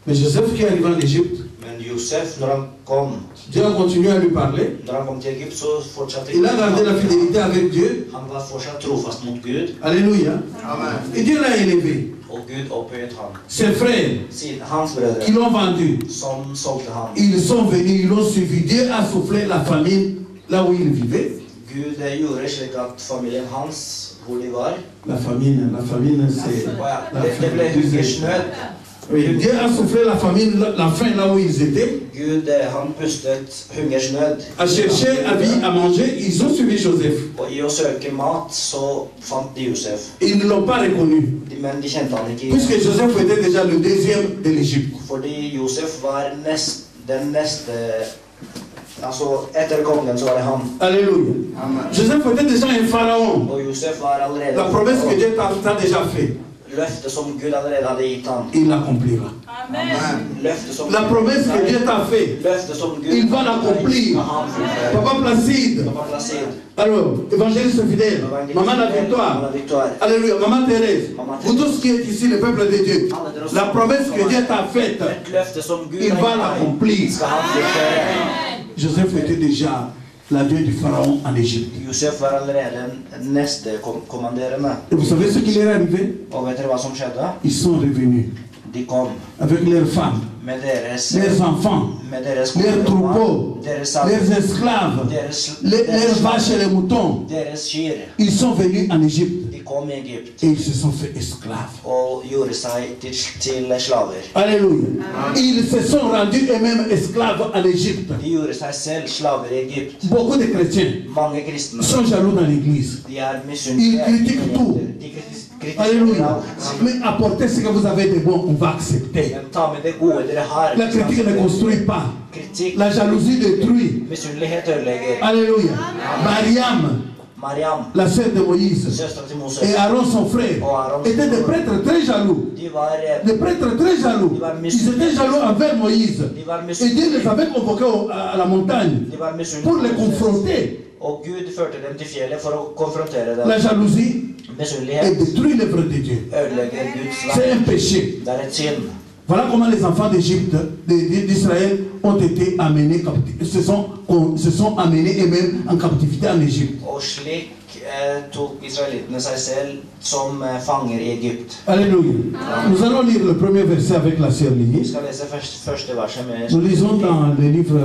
Mais Joseph qui est arrivé en Égypte, Men Josef, når han kom Dieu a continué à lui parler. til Egypt, så fortsatte Il a gardé la fidélité avec Dieu. han var fortsatt trofast mot Gud, Alléluia. Amen. Et Dieu l'a élevé. og Gud opphøyet han. Ses frères Hans qui brødre, l'ont vendu, som solgte han. ils sont venus, ils l'ont suivi. Dieu a soufflé la famine là où il vivait. Gud gjorde slik at familien hans, hvor de var, La famine c'est det ble hungersnød. Oui, Dieu a soufflé la famine, la faim là où ils étaient. Gud, han pustet hungersnød. À chercher à vie, à manger, ils ont suivi Joseph. Og i å søke mat, så fant de Josef. Ils ne l'ont pas reconnu. Men de kjente han ikke. Puisque Joseph était déjà le deuxième de l'Égypte. Fordi Josef var den neste, altså etter kongen så var det han. Alléluia. Joseph était déjà un pharaon. Og Josef var allerede La promesse que Dieu t'a déjà fait, løftet som Gud allerede hadde gitt ham. il l'accomplira. Løftet som La promesse que Dieu t'a fait, løftet som Gud il va l'accomplir. Papa Placide. Papa Placide. Alors, évangéliste fidèle, maman la victoire. Alléluia, maman Thérèse. Vous tous qui êtes ici, le peuple de Dieu, la promesse que Dieu t'a faite, Et løftet som Gud il va l'accomplir. skal han fullføre. Joseph était déjà l'adjoint du pharaon en Égypte. Josef var allerede neste kommanderende. Et vous savez ce qui leur est arrivé? Og vet dere hva som skjedde? Ils sont revenus De kom avec leurs femmes, med deres leurs enfants, leurs troupeaux, leurs esclaves, leurs vaches et les moutons. deres kyr. Ils sont venus en Égypte De kom i Egypt et ils se sont fait esclaves. og gjorde seg til slaver. Alléluia. Ils se sont rendus eux-mêmes esclaves en Égypte. De gjorde seg selv slaver i Egypt. Beaucoup de chrétiens Mange kristne sont jaloux dans l'église. de er Ils misunnelige. critiquent tout. De kritiserer Alléluia. alt. Mais apportez ce que vous avez de bon, on va accepter. Men ta med det gode dere har. La critique ne construit pas. Kritikk, La jalousie détruit. misunnelighet ødelegger. Alléluia. Mariam, Mariam, la sœur de Moïse, søstera til Moses, et Aaron, son frère, étaient des prêtres très jaloux. de var Des prêtres très jaloux. Ils étaient jaloux envers Moïse. Et Dieu les avait convoqués à la montagne pour les confronter. Og Gud førte dem til fjellet for å konfrontere dem. La jalousie Misunnelighet détruit l'œuvre de Dieu. ødelegger Guds C'est land. un péché. Det er et synd. Voilà comment les enfants d'Égypte, d'Israël, ont été amenés, se sont amenés eux-mêmes en captivité en Égypte. Og slik tok israelittene seg selv som fanger i Egypt. Alléluia. Nous allons lire le premier verset avec la sœur Vi Lily. skal lese første verset med Nous lisons dans le livre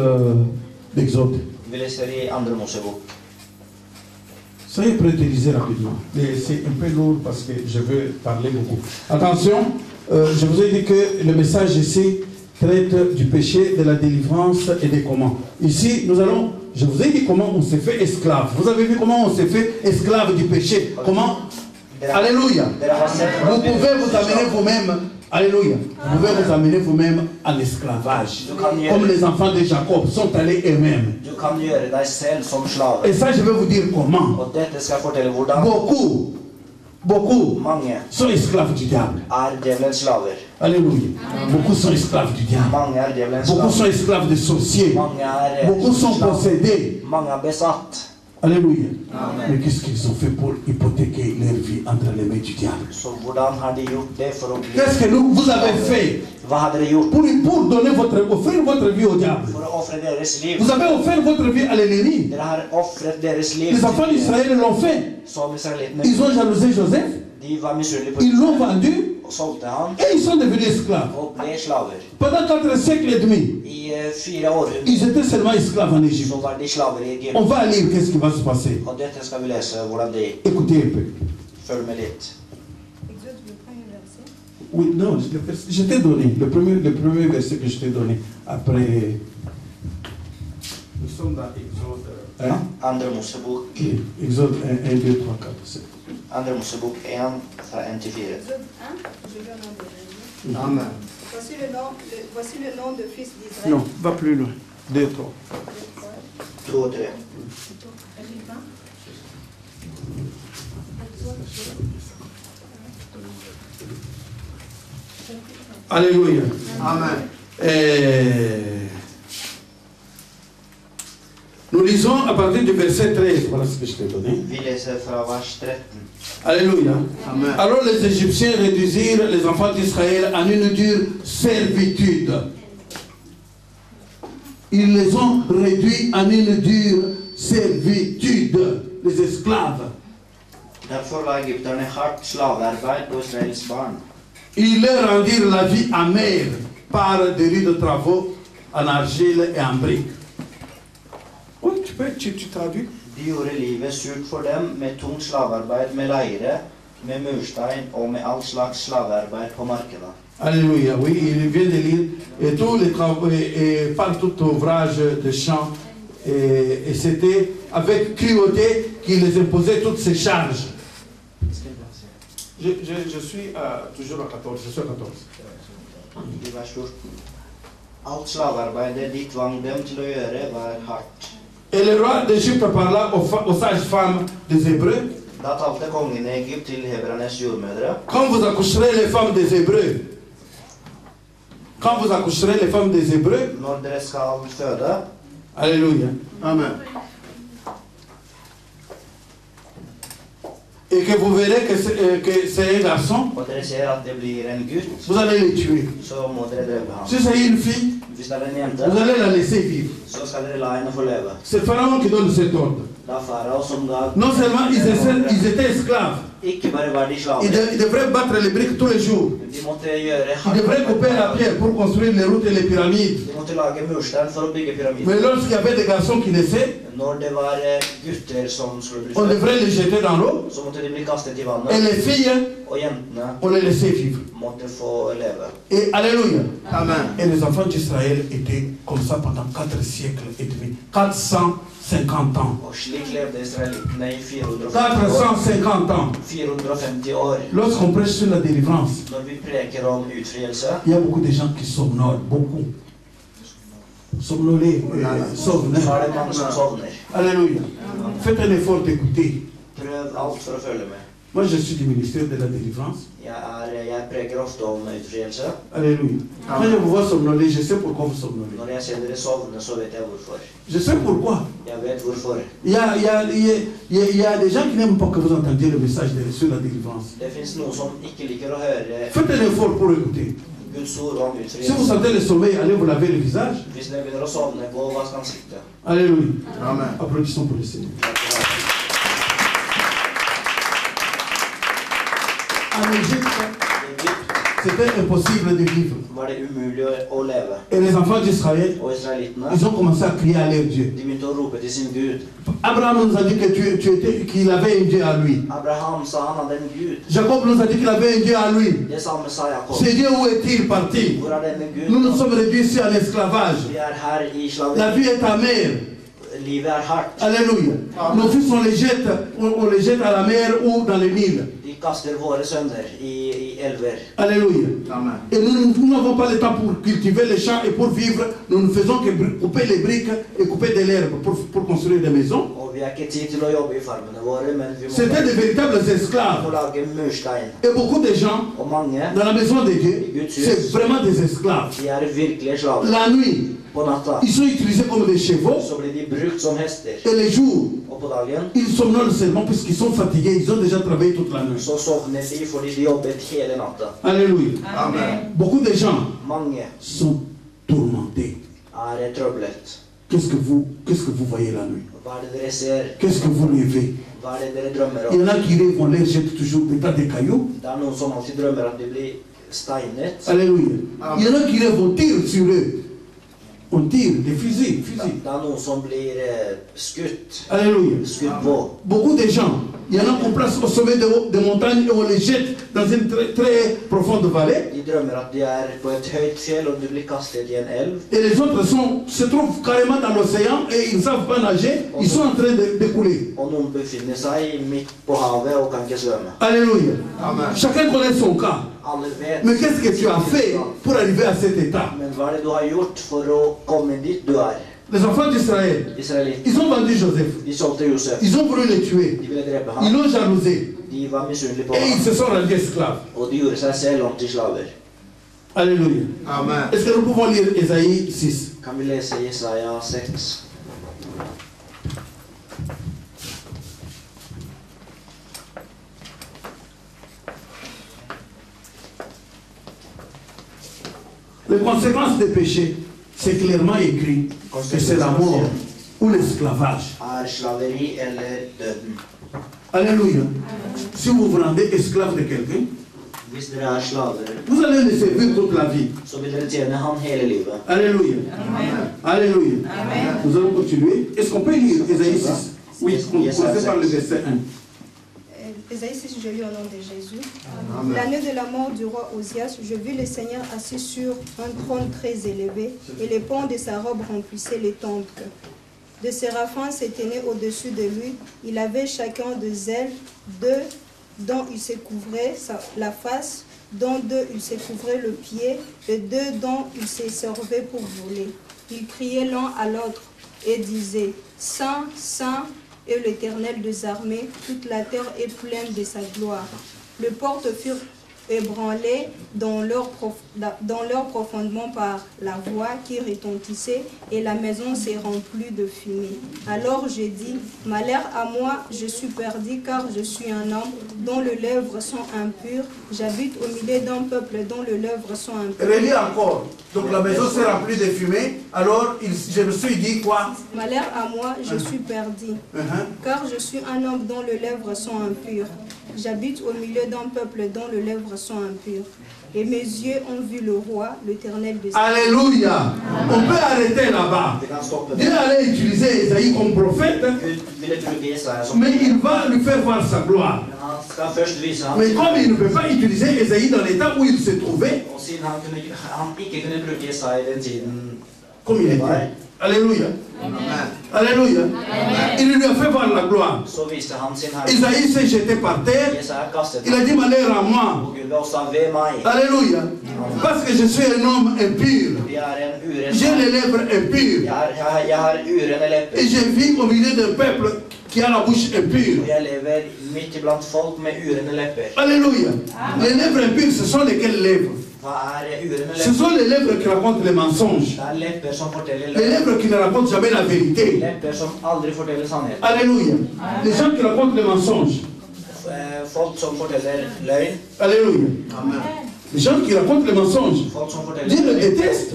d'Exode. Vi leser i Andre Mosebok. Soyez prêts de liser rapidement. C'est un peu lourd parce que je veux parler beaucoup. Attention, je vous ai dit que le message ici traite du péché, de la délivrance et des comment. Ici, nous allons, je vous ai dit comment on s'est fait esclave. Vous avez vu comment on s'est fait esclave du péché. Comment? Alléluia. Vous pouvez vous amener vous-même. Alléluia. Vous pouvez vous amener vous-même à l'esclavage. Comme les enfants de Jacob sont allés eux-mêmes. Et ça, je vais vous dire comment. Beaucoup sont esclaves du diable. Alléluia. Beaucoup sont esclaves du diable. Beaucoup sont esclaves des sorciers. Beaucoup sont possédés. Alléluia. Mais qu'est-ce qu'ils ont fait pour hypothéquer leur vie entre les mains du diable? Qu'est-ce que vous avez fait pour donner offrir votre vie au diable? Vous avez offert votre vie à l'ennemi. Les enfants d'Israël l'ont fait. Ils ont jalousé Joseph. Ils l'ont vendu. Et ils sont devenus esclaves. Pendant 4 siècles et demi, ils étaient seulement esclaves en Égypte. On va lire qu'est-ce qui va se passer. Écoutez un peu. Oui, non, je t'ai donné le premier verset que je t'ai donné. Après, nous sommes dans Exode 1. Exode 1, 2, 3, 4, 7. Andre Mosebok 1, fra 1 til 4. Amen. Voici le nom de fils d'Israël. Non, va plus loin. 2, 3. 2 og 3. Alléluia. Amen. Nous lisons à partir du verset 13. Voilà ce que je t'ai donné. Vi leser fra vers 13. Alléluia. Amen. Alors les Égyptiens réduisirent les enfants d'Israël en une dure servitude. Ils les ont réduits en une dure servitude, les esclaves. Derfor la egypterne hardt slavearbeid på Israels barn. Ils leur rendirent la vie amère par des rudes travaux en argile et en briques. Oui, tu traduis? De gjorde livet surt for dem med tungt slavearbeid med leire, med murstein og med all slags slavearbeid på markene. Alléluia, oui, il vient de lire et tous les travaux et par tout ouvrage de chant et c'était avec cruauté qu'il les imposait toutes ces charges. Je suis toujours à 14, je suis à 14. I vers 14. Alt slavearbeidet de tvang dem til å gjøre var hardt. Et le roi d'Égypte parla aux sages-femmes des Hébreux. Da talte kongen i Egypt til hebreernes jordmødre. Quand vous accoucherez les femmes des Hébreux, Når dere skal føde, alléluia, Amen. et que vous verrez que c'est un garçon, og dere ser at det blir en gutt, vous allez le tuer. så må dere drepe ham. Si c'est une fille, Hvis det er en vous jente, allez la laisser vivre. så skal dere la henne få leve. C'est Pharaon qui donne cet ordre. Det er farao som da Non seulement ils étaient esclaves, ikke bare var de slaver. ils devraient battre les briques tous les jours. De måtte gjøre Ils devraient couper la hardt. pierre pour construire les routes et les pyramides. De måtte lage murstein for å bygge Mais pyramider. lorsqu'il y avait des garçons qui naissaient, Når det var gutter som skulle bli on født, devrait les jeter dans l'eau. så måtte de bli kastet i Et vannet, les filles, og jentene on les laissait vivre. måtte få leve. Et alléluia. Amen. Et les enfants d'Israël étaient comme ça pendant 4 siècles et demi. 450 ans. Og slik levde israelittene i 450 år. 450 ans. 450 år. Lorsqu'on prêche sur la délivrance, Når vi preker om utfrielse, il y a beaucoup de gens qui somnolent, beaucoup. Somnolés, somnent. så er det mange som sovner. Alléluia. Faites un effort d'écouter. Prøv alt for å følge med. Moi, je suis du ministère de la délivrance. Jeg preker ofte om utfrielse. Alléluia. Quand je vous vois somnoler, je sais pourquoi vous somnolez. Når jeg ser dere sovne, så vet jeg hvorfor. Je sais pourquoi. Jeg vet hvorfor. Il y a des gens qui n'aiment pas que vous entendiez le message sur la délivrance. Det finnes noen som ikke liker å høre Faites un effort pour écouter. Guds ord om Si vous utfrielse. sentez le sommeil, allez vous laver le visage. Hvis dere begynner å sovne, gå og vask ansiktet. Alléluia. Amen. Applaudissons pour le Seigneur. En Égypte, c'était impossible de vivre. var det umulig å leve. Et les enfants d'Israël, Og israelittene, ils ont commencé à crier à leur Dieu. de begynte å rope til sin Gud. Abraham nous a dit qu'il avait un Dieu à lui. Abraham sa han hadde en Gud. Jacob nous a dit qu'il avait un Dieu à lui. Det samme sa Jakob. Ce Dieu, où est-il parti? Hvor er denne Gud? Nous nous sommes réduits ici à l'esclavage. Vi er her i La slaveri. vie est amère. Livet er hardt. Alléluia. Nos fils, on les jette à la mer ou dans le Nil. De kaster våre sønner i elver. Alléluia. Amen. Et nous n'avons pas le temps pour cultiver les champs et pour vivre. Nous ne faisons que couper les briques et couper de l'herbe pour construire des maisons. Og vi har ikke tid til å jobbe i farmene våre, men vi må C'était de véritables esclaves. lage murstein. Et beaucoup de gens Og mange, dans la maison de Dieu, c'est vraiment des esclaves. de er virkelige slaver. La nuit, På natta ils sont utilisés comme des chevaux. så blir de brukt som hester. Et les jours, Og på dagen ils somnolent seulement puisqu'ils sont fatigués. Ils ont déjà travaillé toute la nuit. så sovner de fordi de jobbet hele natta. Alléluia. Amen. Beaucoup de gens Mange sont tourmentés. er trøblet. Qu'est-ce que vous voyez la nuit? Hva er det dere ser? Qu'est-ce que vous rêvez? Hva er det dere drømmer Il y om? en a qui rêvent, on les jette toujours des tas de cailloux. Det er noen som alltid drømmer at de blir steinet. Alléluia. Il y en a qui rêvent, on tire sur eux. On tire des fusils. Det er noen som blir skutt. Alléluia. Skutt på. Beaucoup de gens, il y en a qu'on place au sommet des montagnes et on les jette dans une très profonde vallée. De drømmer at de er på et høyt fjell og de blir kastet i en elv. Et les autres se trouvent carrément dans l'océan et ils ne savent pas nager. Ils sont en train de couler. Og noen befinner seg midt på havet og kan ikke svømme. Alléluia. Amen. Chacun connaît son cas. Alle vet. Mais qu'est-ce que tu as fait pour arriver à cet état? Men hva er det du har gjort for å komme dit du er? Les enfants d'Israël, Israelitter. ils ont vendu Joseph. De solgte Josef. Ils ont voulu le tuer. De ville drepe Ils ham. l'ont jalousé. De var misunnelige på Et ils ham. se sont rendus esclaves. Og de gjorde seg selv om til slaver. Alléluia. Amen. Est-ce que nous pouvons lire Ésaïe 6? Kan vi lese Jesaja 6? Les conséquences des péchés, c'est clairement écrit que c'est la mort ou l'esclavage. Er slaveri eller døden? Alléluia. Si vous vous rendez esclave de quelqu'un, Hvis dere er slaver, vous allez le servir toute la vie. så vil dere tjene han hele livet. Alléluia. Alléluia. Nous allons continuer. Est-ce qu'on peut lire Ésaïe 6? Oui, on commence par le verset 1. Ésaïe 6, je lis au nom de Jésus. L'année de la mort du roi Osias, je vis le Seigneur assis sur un trône très élevé, et les pans de sa robe remplissaient les temples. De séraphins s'éteignaient au-dessus de lui. Il avait chacun deux ailes, deux dont il se couvrait la face, dont deux il se couvrait le pied, et deux dont il se servait pour voler. Ils criaient l'un à l'autre et disaient « Saint, Saint est l'Éternel des armées, toute la terre est pleine de sa gloire. » Les portes furent ébranlées dans leur profondément par la voix qui retentissait, et la maison s'est remplie de fumée. Alors j'ai dit, malheur à moi, je suis perdu, car je suis un homme dont les lèvres sont impures. J'habite au milieu d'un peuple dont les lèvres sont impures. Relis encore. Donc la maison s'est remplie de fumée. Alors je me suis dit quoi? Malheur à moi, je suis perdu, car je suis un homme dont les lèvres sont impures. J'habite au milieu d'un peuple dont les lèvres sont impures. Et mes yeux ont vu le roi, l'Éternel des armées. Alléluia. On peut arrêter là-bas. Vi kan stoppe Dieu det. allait utiliser Ésaïe comme prophète, Gud ville bruke Jesaja som mais il va lui faire voir sa gloire. Han skal først vise ham Mais sin comme il ne peut pas utiliser Ésaïe dans l'état où il se trouvait, Og siden han ikke kunne bruke Jesaja i den tiden, comme il était. Alléluia. Alléluia. Il lui a fait voir la gloire. så viste han sin herre. Isaïe s'est jeté par terre. Jesaja kastet Il a ham. dit malheur à moi. Og Gud også ved meg. Alléluia. Parce que je suis un homme impur. Jeg er en uren J'ai les lèvres impures. Jeg har urene lepper. Et je vis au milieu d'un peuple qui a la bouche impure. Og jeg lever midt iblant folk med urene lepper. Alléluia. Les lèvres impures, ce sont lesquelles lèvres? Hva er urene Ce lepper? sont les lèvres qui racontent les mensonges. Det er lepper som forteller Les løgn. lèvres qui ne racontent jamais la vérité. Lepper som aldri forteller sannhet. Alléluia. Les gens qui racontent les mensonges. Folk som forteller løgn. Alléluia. Les gens qui racontent les mensonges. Folk som Dieu forteller le løgn. déteste.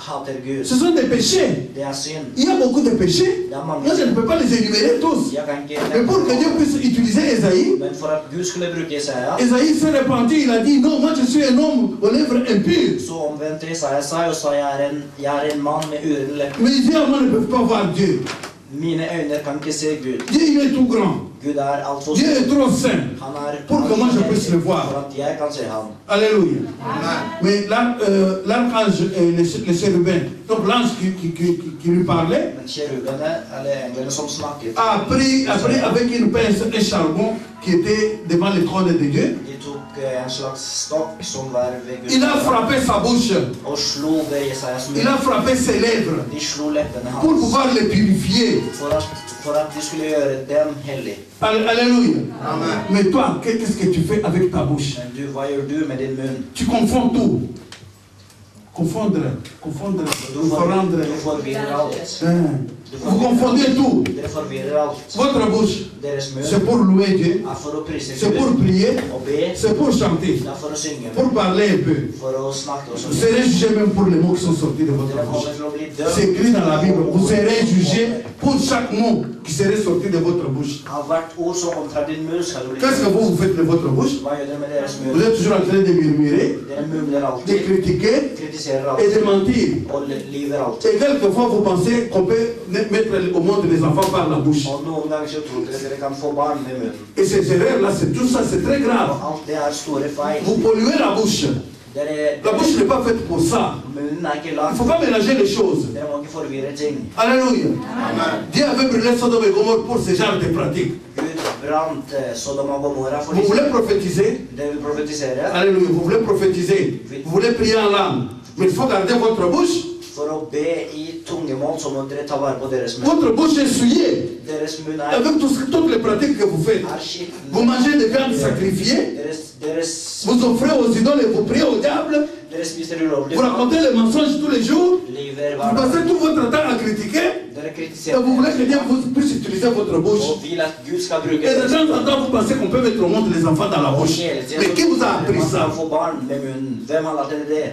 hater Gud. Ce sont des péchés. Det synd. Il y a beaucoup de péchés. Moi, je ne peux pas les énumérer tous. Jeg kan ikke Mais pour que Dieu puisse utiliser Esaïe, Men for at Gud skulle bruke Jesaja, Esaïe s'est repenti, il a dit non, moi je suis un homme aux lèvres impures. så omvendte Jesaja seg og sa jeg er en mann med urene lepper. Mes yeux, moi, ne peuvent pas voir Dieu. Mine øyne kan ikke se Gud. Dieu, il est tout grand. Gud er alt for Dieu stor. est trop saint. Han er Pour que moi je puisse le voir. For at jeg kan se ham. Alléluia. Mais l'archange, les chérubins, donc l'ange qui lui parlait, Men kjerubene, eller englene som snakket, a pris avec une pince un charbon qui était devant le trône de Dieu. de tok en slags stokk som var ved Guds Il a frappé sa bouche. og slo ved Jesajas Il a munn. frappé ses lèvres De slo leppene pour hans pouvoir les purifier. for at de skulle gjøre dem hellige. Alléluia. Mais toi, qu'est-ce que tu fais avec ta bouche? Men du, hva gjør du med din munn? Tu confonds tout. Confondre, Du forandre. forvirrer alt. Vous confondez tout. Dere forvirrer alt. Votre bouche, Deres munn c'est pour louer Dieu, er for å prise c'est pour Gud prier, og be. c'est pour chanter, Det er for å synge, pour parler un peu. for å snakke og Vous så. serez jugé même pour les mots qui sont sortis de votre Dere bouche. kommer til å bli C'est écrit dans la Bible. Vous serez jugé dømt. pour chaque mot qui serait sorti de votre bouche. Av hvert ord som kommer fra din munn, skal du bli Qu'est-ce que vous faites de votre bouche? Hva gjør dere med deres Vous munn? êtes toujours en train de murmurer, Dere mumler de alltid, critiquer kritiserer et alltid de mentir. og lyver alltid. Et quelquefois, vous pensez qu'on peut mettre au monde les enfants par la bouche. Og noen ganger så tror dere kan få barn med munnen. Et ces erreurs-là, tout ça, c'est très grave. Og alt det er store feil. Vous polluez la bouche. La bouche n'est pas faite pour ça. Munnen er ikke Il ne lagd. faut pas mélanger les choses. Dere må ikke forvirre ting. Alléluia. Dieu avait brûlé Sodome et Gomorrhe pour ce genre de pratiques. Gud brant Sodom og Gomorra for Vous disse. voulez prophétiser? Dere vil profetisere Alléluia. Vous voulez prophétiser? Vous voulez prier en langue. Mais il faut garder votre bouche. for å be i tungemål, så må dere ta vare på deres munn. Votre bouche est souillée. Deres munn Avec toutes les pratiques que vous faites. er skitten. Vous mangez des viandes sacrifiées. Vous offrez aux idoles et vous priez au diable. Dere spiser ulovlig Vous mat, racontez les mensonges tous les jours. lyver Vous hver dag. passez tout votre temps à critiquer. Dere Et kritiserer vous voulez que Dieu puisse utiliser votre bouche. og vil at Gud skal bruke Et de deres temps en temps, vous pensez qu'on peut mettre au monde les enfants dans la Og bouche. hele tiden Mais qui vous a appris man ça? kan få barn med munnen. Hvem har lært dere det?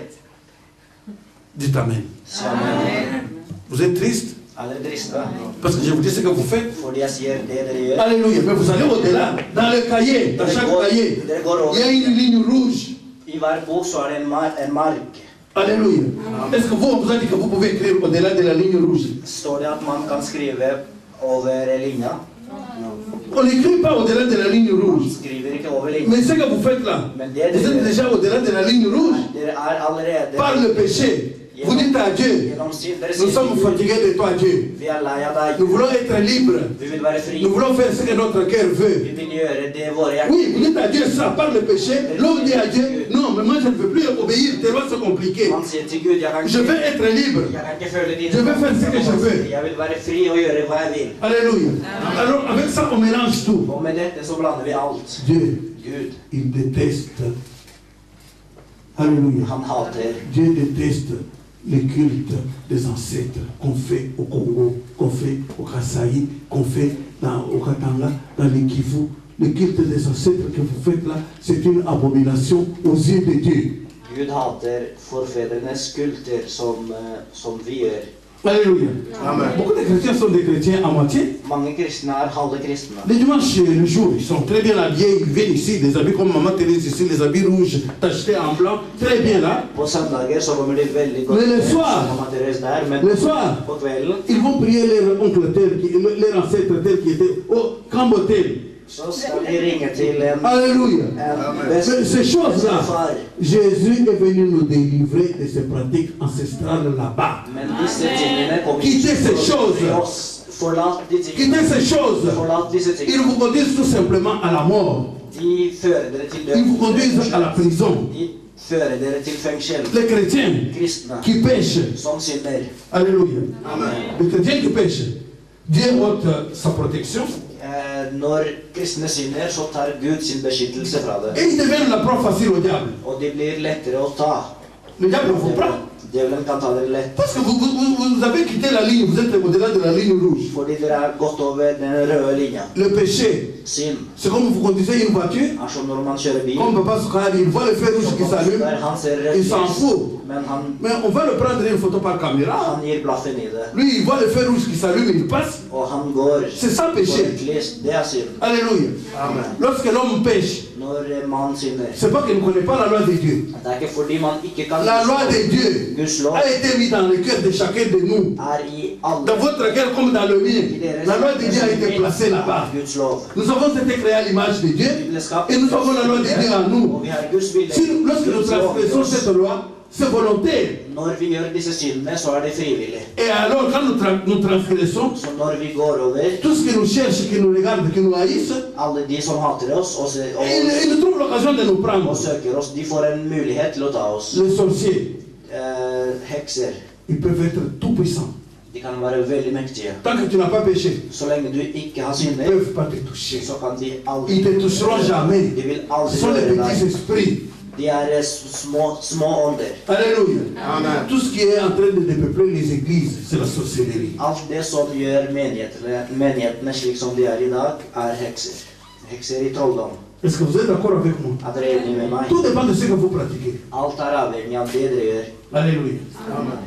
Dites Amen. Så amen. Vous êtes triste Er dere driste? parce que je vous dis ce que vous faites. Fordi jeg sier det dere gjør. Alléluia. Mais vous allez au-delà. Dans le cahier, dans chaque cahier, Dere går il y a over. une ligne rouge. I hver bok så er det en mark. Alléluia. Est-ce que vous, on vous a dit que vous pouvez écrire au-delà de la ligne rouge? Står det at man kan skrive over linja? On n'écrit pas au-delà de la ligne rouge. Skriver ikke over linja. Mais ce que vous faites là, vous êtes déjà au-delà de la ligne rouge. Dere er allerede Par le péché, vous dites à Dieu, gjennom synd. Dere nous sier sommes til Gud, fatigués de toi, Dieu. vi er lei av deg. Nous voulons être libres. Vi vil være fri. Nous voulons faire ce que notre cœur Vi veut. vil gjøre det våre hjerter. Oui, vous dites à Dieu ça, par le péché. L'homme dit à Dieu, non, mais moi je ne veux plus obéir, tellement c'est compliqué. Man sier til Gud, jeg Je veux être libre. kan ikke følge dine Je veux faire ce que je veux. Jeg vil være fri og gjøre hva jeg vil. Alléluia. Alors avec ça, on mélange tout. Og med dette så blander vi alt. Dieu, Gud, il déteste. Alléluia. han hater. Dieu déteste les cultes des ancêtres qu'on fait au Congo, qu'on fait au Kasaï, qu'on fait au Katanga, dans les Kivu. Le culte des ancêtres que vous faites là, c'est une abomination aux yeux de Dieu. Gud hater forfedrenes kulter som vi gjør. Alléluia. Amen. Beaucoup de chrétiens sont des chrétiens à moitié. Mange kristne er halve kristne. Les dimanches, le jour, ils sont très bien habillés, ils viennent ici, des habits comme Maman Thérèse ici, les habits rouges, tachetés en blanc, très bien là. På søndager så kommer de veldig godt. Men le soir, Mamma Therese der, men Le soir, på kvelden ils vont prier leur oncle tel, leur ancêtre tel qui était au Cambotel. så skal de ringe til en Alléluia. best- Mais ces choses-là, bestefar. Jésus est venu nous délivrer de ces pratiques ancestrales là-bas. Men disse tingene kommer Quittez ces choses. til oss. Forlat de tingene. Quittez ces choses. Forlat disse Ils tingene. vous conduisent tout simplement à la mort. De fører dere til Ils vous conduisent à la døden. prison. De fører dere til fengsel. Les chrétiens Kristne qui pêchent. som synder. Alléluia. Amen. Les chrétiens qui pêchent. Dieu ôte sa protection. Når kristne synder, så tar Gud sin beskyttelse fra det. Et ils deviennent la proie facile au diable. Og de blir lettere å ta. Le diable vous prend. Djevelen kan ta dere lett. Parce que vous vous avez quitté la ligne, vous êtes au-delà de la ligne rouge. Fordi dere har gått over den røde linja. Le péché, Synd c'est comme vous conduisez une voiture, er som når man kjører bil. comme Papa Soukari, il voit le feu rouge qui s'allume, Der han ser rødt il s'en lys, fout. men Mais on va le prendre une photo par caméra. han gir blaffen i det. Lui, il voit le feu rouge qui s'allume, il passe. Og han går C'est ça på péché. rødt lys. Det er synd. Alléluia. Amen. Lorsque l'homme pêche, Når man synder. c'est pas qu'il ne connaît pas la loi de Dieu. Det er ikke fordi man ikke kan La loi de Dieu Guds lov a été mise dans le cœur de chacun de nous. er i alle. Dans votre cœur comme dans le mien. La loi de Dieu a été placée là-bas. Guds lov. Nous avons été créés à l'image de Dieu Vi ble skapt et nous avons la loi de Dieu en nous. og vi har Guds vilje. Si, lorsque nous transgressons cette loi, c'est volontaire. Når vi gjør disse syndene, så er det frivillig. Et alors, quand nous transgressons, Så når vi går over, tout ce qui nous cherche, qui nous regarde, qui nous haïsse, alle de som hater oss ils trouvent l'occasion de nous prendre. og søker oss, de får en mulighet til å ta oss. Les sorciers, Hekser, ils peuvent être tout puissants. de kan være veldig mektige. Tant que tu n'as pas péché, Så lenge du ikke har ils ne synder, peuvent pas te toucher. så kan de aldri, Ils ne te toucheront jamais. de vil Ce aldri sont les røre petits deg. esprits. De er små ånder. Alléluia. Amen. Tout ce qui est en train de dépeupler les églises, c'est la sorcellerie. Alt det som gjør menighetene slik som de er i dag, er hekser. Hekser i trolldom. Est-ce que vous êtes d'accord avec moi? Er dere enige med meg? Tout dépend de ce que vous pratiquez. Alt er avhengig av det dere gjør. Alléluia.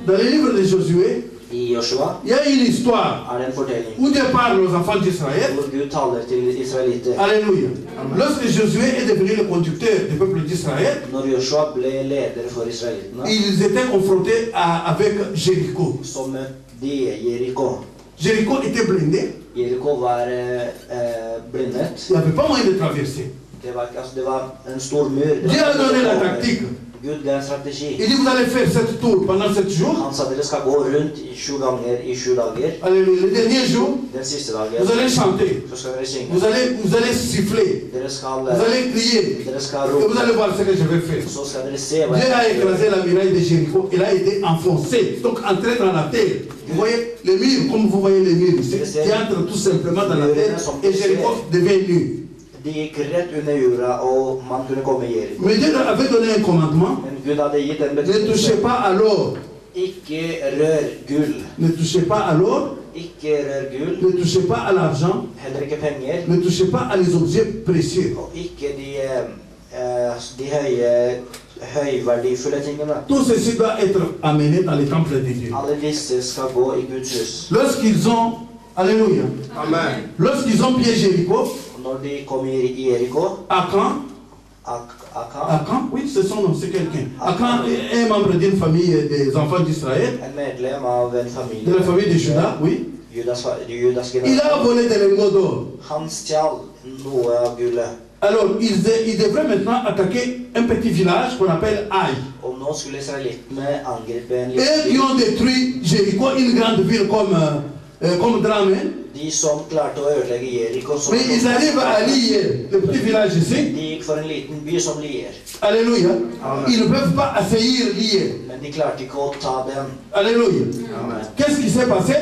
Dans le livre de Josué, I Joshua il y a une histoire er det en fortelling où Dieu parle aux enfants d'Israël. hvor Gud taler til israelitter. Alléluia. Lorsque Josué est devenu le conducteur du peuple d'Israël, Når Joshua ble leder for israelittene, ils étaient confrontés avec Jéricho. så møtte de Jericho. Jéricho était blindé. Jericho var blindet. Il n'y avait pas moyen de traverser. Det var en stor mur. Dieu a donné la tactique. Gud ga en strategi. Il dit, vous allez faire 7 tours pendant 7 jours. Han sa dere skal gå rundt i 7 ganger i 7 dager. Alléluia. Le dernier jour, Den siste vous dagen allez chanter. så skal dere synge. Vous allez siffler. Dere skal, Vous allez crier. dere skal Et vous rope. allez voir ce que je vais faire. Så skal dere se hva Dieu a jeg gjør. écrasé la muraille de Jéricho. Il a été enfoncé, donc entré dans la terre. Vous voyez les murs, comme vous voyez les murs ici, qui entrent tout simplement dans la terre et Jéricho devient nu. De gikk rett under jorda, og man kunne komme i Jericho. Mais Dieu avait donné un commandement. Men Gud hadde gitt en Ne touchez betingelse. pas à l'or. Ikke rør gull. Ne touchez pas à l'or. Ikke rør gull. Ne touchez pas à l'argent. Heller ikke penger. Ne touchez pas à les objets précieux. Og ikke de høyverdifulle tingene. Tout ceci doit être amené dans les temples de Dieu. Alle disse skal gå i Guds hus. Lorsqu'ils ont, alléluia, Amen. lorsqu'ils ont piégé Jéricho, Og når de kom i Jericho, Akan, Akan, oui, c'est son nom, c'est quelqu'un. Akan est un membre d'une famille des enfants d'Israël, en medlem av en familie, de la famille de Juda, oui. Judas Il a generasjon, volé des lingots d'or. han stjal noe av gullet. Alors, ils devraient maintenant attaquer un petit village qu'on appelle Aï. Og nå skulle israelittene angripe en Et qui liten ont détruit Jéricho, une grande ville comme Dramen. De som klarte å ødelegge Jericho, som Mais ils arrivent à Lier, le petit village ici. de gikk for en liten by som Lier. Alléluia. Ils ne peuvent pas assaillir Lier. Men de klarte ikke å ta den. Alléluia. Amen. Qu'est-ce qui s'est passé?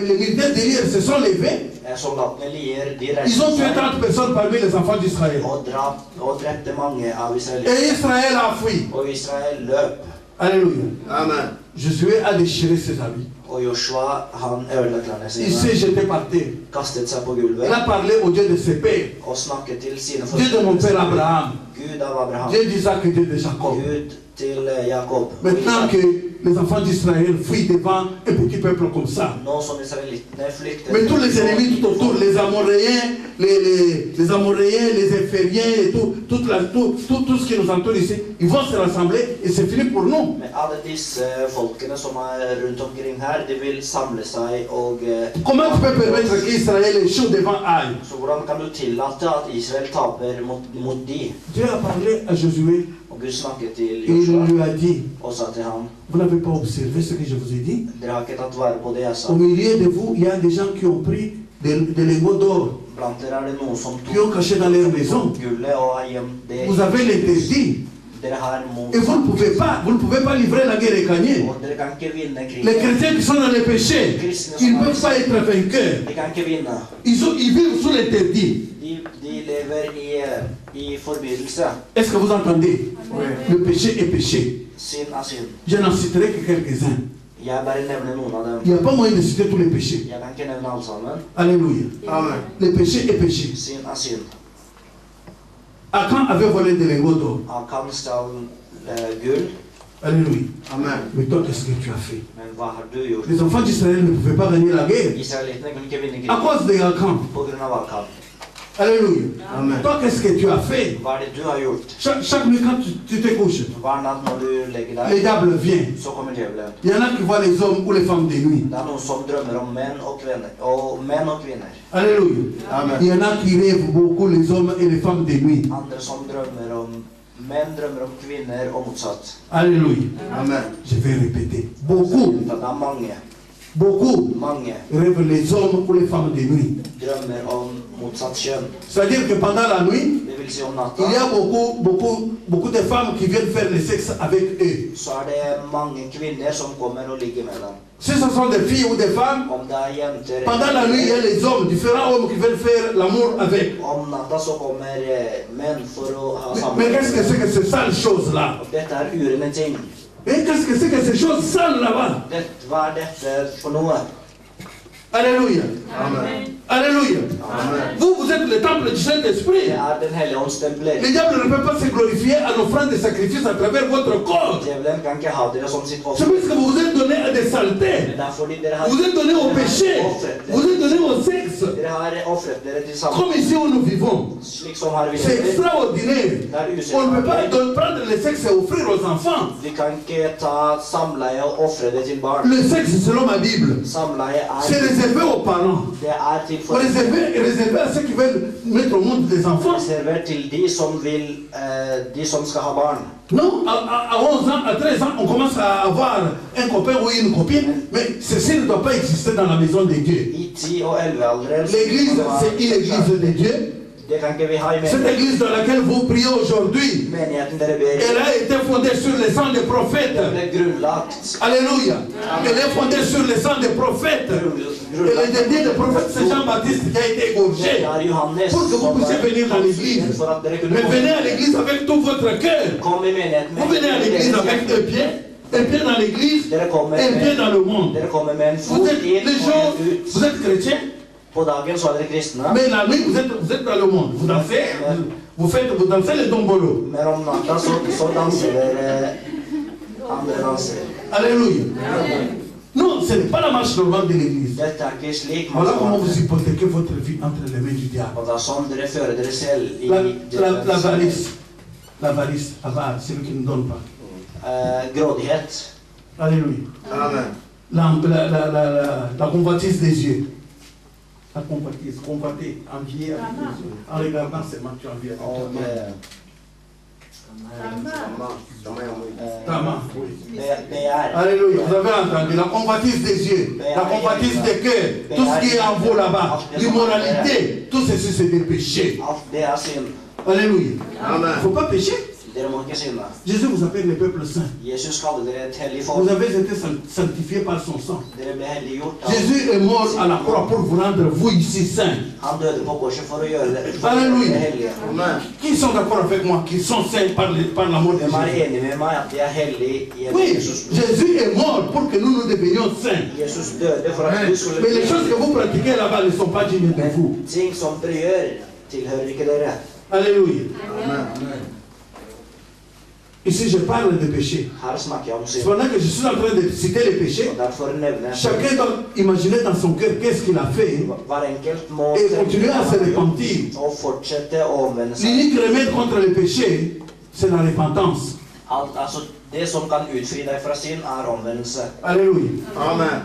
Les militaires de Lier se sont levés. Soldatene Lier, de Ils ont tué reiste 30 personnes parmi les enfants d'Israël. og drepte mange av Et israelittene. Israël a fui. Og Israel løp. Alléluia. Amen. Josué a déchiré ses habits. Og Joshua, han ødela klærne Il s'est sine, jeté par terre. kastet seg på Il gulvet a parlé au Dieu de ses pères. og snakket til sine Dieu de mon père foreldre. Abraham. Gud av Abraham. Dieu d'Isaac et Dieu de Jacob. Gud til Jakob. Maintenant que les enfants d'Israël fuient devant un petit peuple comme ça. Nå som israelittene flykter, Mais tous les ennemis tout autour, les Amoréens, les Amoréens, les Éphériens et tout ce qui nous entoure ici, ils vont se rassembler et c'est fini pour nous. men alle disse folkene som er rundt omkring her, de vil samle seg og Comment tu peux permettre qu'Israël échoue devant Aïe? så hvordan kan du tillate at Israel taper mot de? Dieu a parlé à Josué Og Gud snakket til et il Joshua lui a dit, og sa til ham, vous n'avez pas observé ce que je vous ai dit? dere har ikke tatt vare på det jeg sa. Au milieu de vous, il y a des gens qui ont pris des lingots d'or, Blant dere er det noen som qui ont caché dans leur maison. gullet og har gjemt det. Vous avez l'interdit. Dere har mot, Et vous ne pouvez pas livrer la guerre et gagner. og dere kan ikke vinne Les krigen. chrétiens qui sont dans les péchés, ils ne peuvent pas être vainqueurs. De kan ikke vinne. Ils vivent sous l'interdit. De lever i forbydelse. Est-ce que vous entendez? Oui. Le péché est péché. Synd er synd. Je n'en citerai que quelques-uns. Jeg bare nevner noen av dem. Il n'y a pas moyen de citer tous les péchés. Jeg kan ikke nevne alle sammen. Alléluia. Amen. Le péché est péché. Synd er synd. Akan avait volé des lingots d'or. Akan stal gull. Alléluia. Amen. Mais toi, qu'est-ce que tu as fait? Men hva har du gjort? Les enfants d'Israël ne pouvaient pas gagner la guerre Israelittene kunne ikke vinne à krigen cause de Akan. på grunn av Akan. Alléluia. Amen. Toi, qu'est-ce que tu as fait? Hva er det du har gjort? Chaque nuit, quand tu te couches, Hver natt når du legger le deg, diable vient. så kommer djevelen. Il y en a qui voient les hommes ou les femmes de nuit. Det er noen som drømmer om menn og kvinner. Alléluia. Amen. Il y en a qui rêvent beaucoup les hommes et les femmes de nuit. Andre som drømmer om menn, drømmer om kvinner og motsatt. Alléluia. Amen. Je vais répéter. Beaucoup, Det er mange beaucoup rêvent les hommes ou les femmes de nuit. drømmer om motsatt kjønn. C'est-à-dire que pendant la nuit, Det vil si om il y natta a beaucoup de femmes qui viennent faire le sexe avec eux. så er det mange kvinner som kommer og ligger med dem. Si ce sont des filles ou des femmes, Om det er jenter pendant la nuit, il y a les hommes, différents hommes qui veulent faire l'amour avec. om natta så kommer menn for å ha Mais qu'est-ce que samleie. c'est que ces sales choses-là? Og dette er urene ting. Et qu'est-ce que c'est que ces choses sales là-bas? Hva er dette for noe? Alléluia. Amen. Alléluia. Amen. Vous êtes le temple du Saint-Esprit. Det er Den hellige ånds templer. Le diable ne peut pas se glorifier à l'offrande de sacrifice à travers votre corps. Djevelen kan ikke ha dere som sitt C'est offer. parce que vous vous êtes donné à des saletés. Men det er fordi dere har Vous êtes donné au péché. Vous êtes donné au sexe. Dere har offret dere til sammen. Comme ici où nous vivons. Slik som her vi C'est lever. extraordinaire. On ne peut pas prendre le sexe et offrir aux enfants. Vi kan ikke ta samleie og ofre det til barn. Le sexe, selon ma Bible, Samleie c'est réservé aux parents. det er til for Réservé à ceux qui veulent mettre au monde des enfants. reservert til de som skal ha barn. Non, à 11 ans, à 13 ans, on commence à avoir un copain ou une copine, mais ceci ne doit pas exister dans la maison de Dieu. I 10 og 11-alderen L'église, c'est une église de Dieu. Det kan ikke vi ha i Cette menigheten. église dans laquelle vous priez aujourd'hui, Menigheten dere ber i elle a été fondée sur le sang des prophètes. ble grunnlagt. Alléluia. Elle est fondée sur le sang des prophètes. Et le dernier des prophètes, c'est Jean-Baptiste qui a été égorgé. Det er Johannes Pour que vous puissiez venir dans l'église. for at dere kunne Mais venez à l'église avec tout votre cœur. Kom i menigheten Vous venez à l'église avec un pied dans l'église, un pied dans le monde. Dere kommer med en Vous fot êtes, inn les og jours, en ut. vous êtes chrétien, På dagen så er dere kristne, mais la nuit, vous êtes dans le monde. Vous dansez, vous dansez le dombolo. men om natta så danser dere andre danser. Alléluia. Non, ce n'est pas la marche normale de l'église. Dette er ikke slik man Voilà comment skal vous hypothéquez votre vie entre les mains du diable. Og det er sånn dere fører dere selv i L'avarice, avare, celui qui ne donne pas. grådighet. Alléluia. Amen. La convoitise des yeux. La convoitise, convoiter, envier avec les yeux. En regardant seulement, tu envies avec Og ton œil. Tama. begjær. Alléluia. Vous avez entendu la convoitise des yeux, la convoitise des cœurs, tout ce qui est en vous là-bas, l'immoralité, tout ceci c'est des péchés. Alt det er synd. Alléluia. Amen. Il ne faut pas pécher. Dere må ikke synde. Jésus vous appelle le peuple saint. Jesus kaller dere et hellig Vous folk. avez été sanctifiés par son sang. Dere ble helliggjort av Jésus est mort à la croix pour vous rendre vous ici saints. Han døde på korset for å gjøre det Halleluja. hellige. Amen. Qui sont d'accord avec moi, qui sont saints par la mort de Hvem er Jésus? enig med meg at de er hellige i Oui, Jesus? Jésus est mort pour que nous devenions saints. Jesus døde for at du skulle Mais les choses que vous pratiquez là-bas ne sont pas dignes de vous. Men ting som dere gjør, tilhører ikke dere. Alléluia. Amen. Ici, je parle de péché. Her snakker jeg om synd. Pendant que je suis en train de citer les péchés, Og derfor nevner jeg chacun doit imaginer dans son cœur qu'est-ce qu'il a fait hver enkelt må et continuer à se repentir. og fortsette å omvende seg. L'unique remède contre le péché, c'est la repentance. Altså, det som kan utfri deg fra synd, er omvendelse. Alléluia. Amen.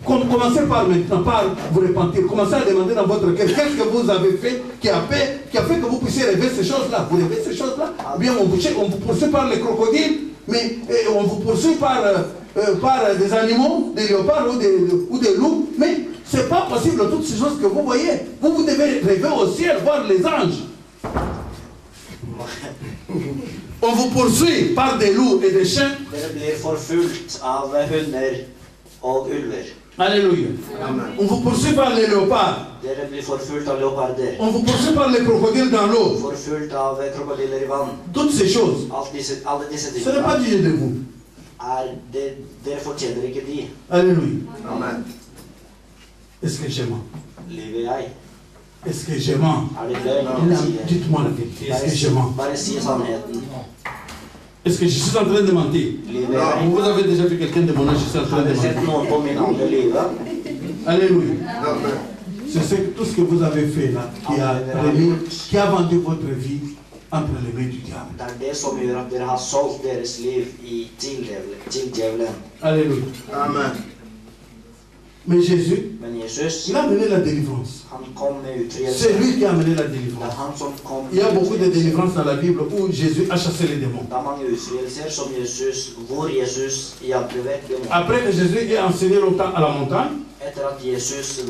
Commencez par maintenant, par vous repentir. Commencez à demander dans votre cœur qu'est-ce que vous avez fait qui a fait que vous puissiez rêver ces choses-là. Vous rêvez ces choses-là? Ou bien on vous poursuit par les crocodiles, mais on vous poursuit par des animaux, des léopards ou des loups. Mais ce n'est pas possible toutes ces choses que vous voyez. Vous devez rêver au ciel, voir les anges. On vous poursuit par des loups et des chiens. Dere blir forfulgt av hunder og ulver. Alléluia. Amen. On vous poursuit par les léopards. Dere blir forfulgt av leoparder. On vous poursuit par les crocodiles dans l'eau. Forfulgt av krokodiller i vann. Toutes ces choses. Alle disse Ce n'est pas tingene. digne de vous. Dere fortjener ikke de. Alléluia. Amen. Est-ce que je mens? Lever jeg? Est-ce que je mens? Det løgn? Dites-moi la vérité. Est-ce que je mens? Bare si sannheten. Est-ce que je suis en train de mentir? Lever jeg? Vous avez déjà vu quelqu'un de mon âge, je suis en train Har de dere sett mentir. noen på min alder lyve? Alléluia. Amen. C'est tout ce que vous avez fait là, qui a vendu votre vie entre les mains du diable. Det det som gjør at dere har solgt deres liv til djevelen. Alléluia. Amen. Mais Jésus, Men Jesus, il a amené la délivrance. han kom med utfrielse. C'est lui qui a amené la Det délivrance. han som kom Il y a beaucoup de délivrances dans la Bible où Jésus a chassé les démons. Det mange utfrielser som hvor Jesus jagde vekk demoner. Après que Jésus ait enseigné longtemps à la montagne, Etter at Jesus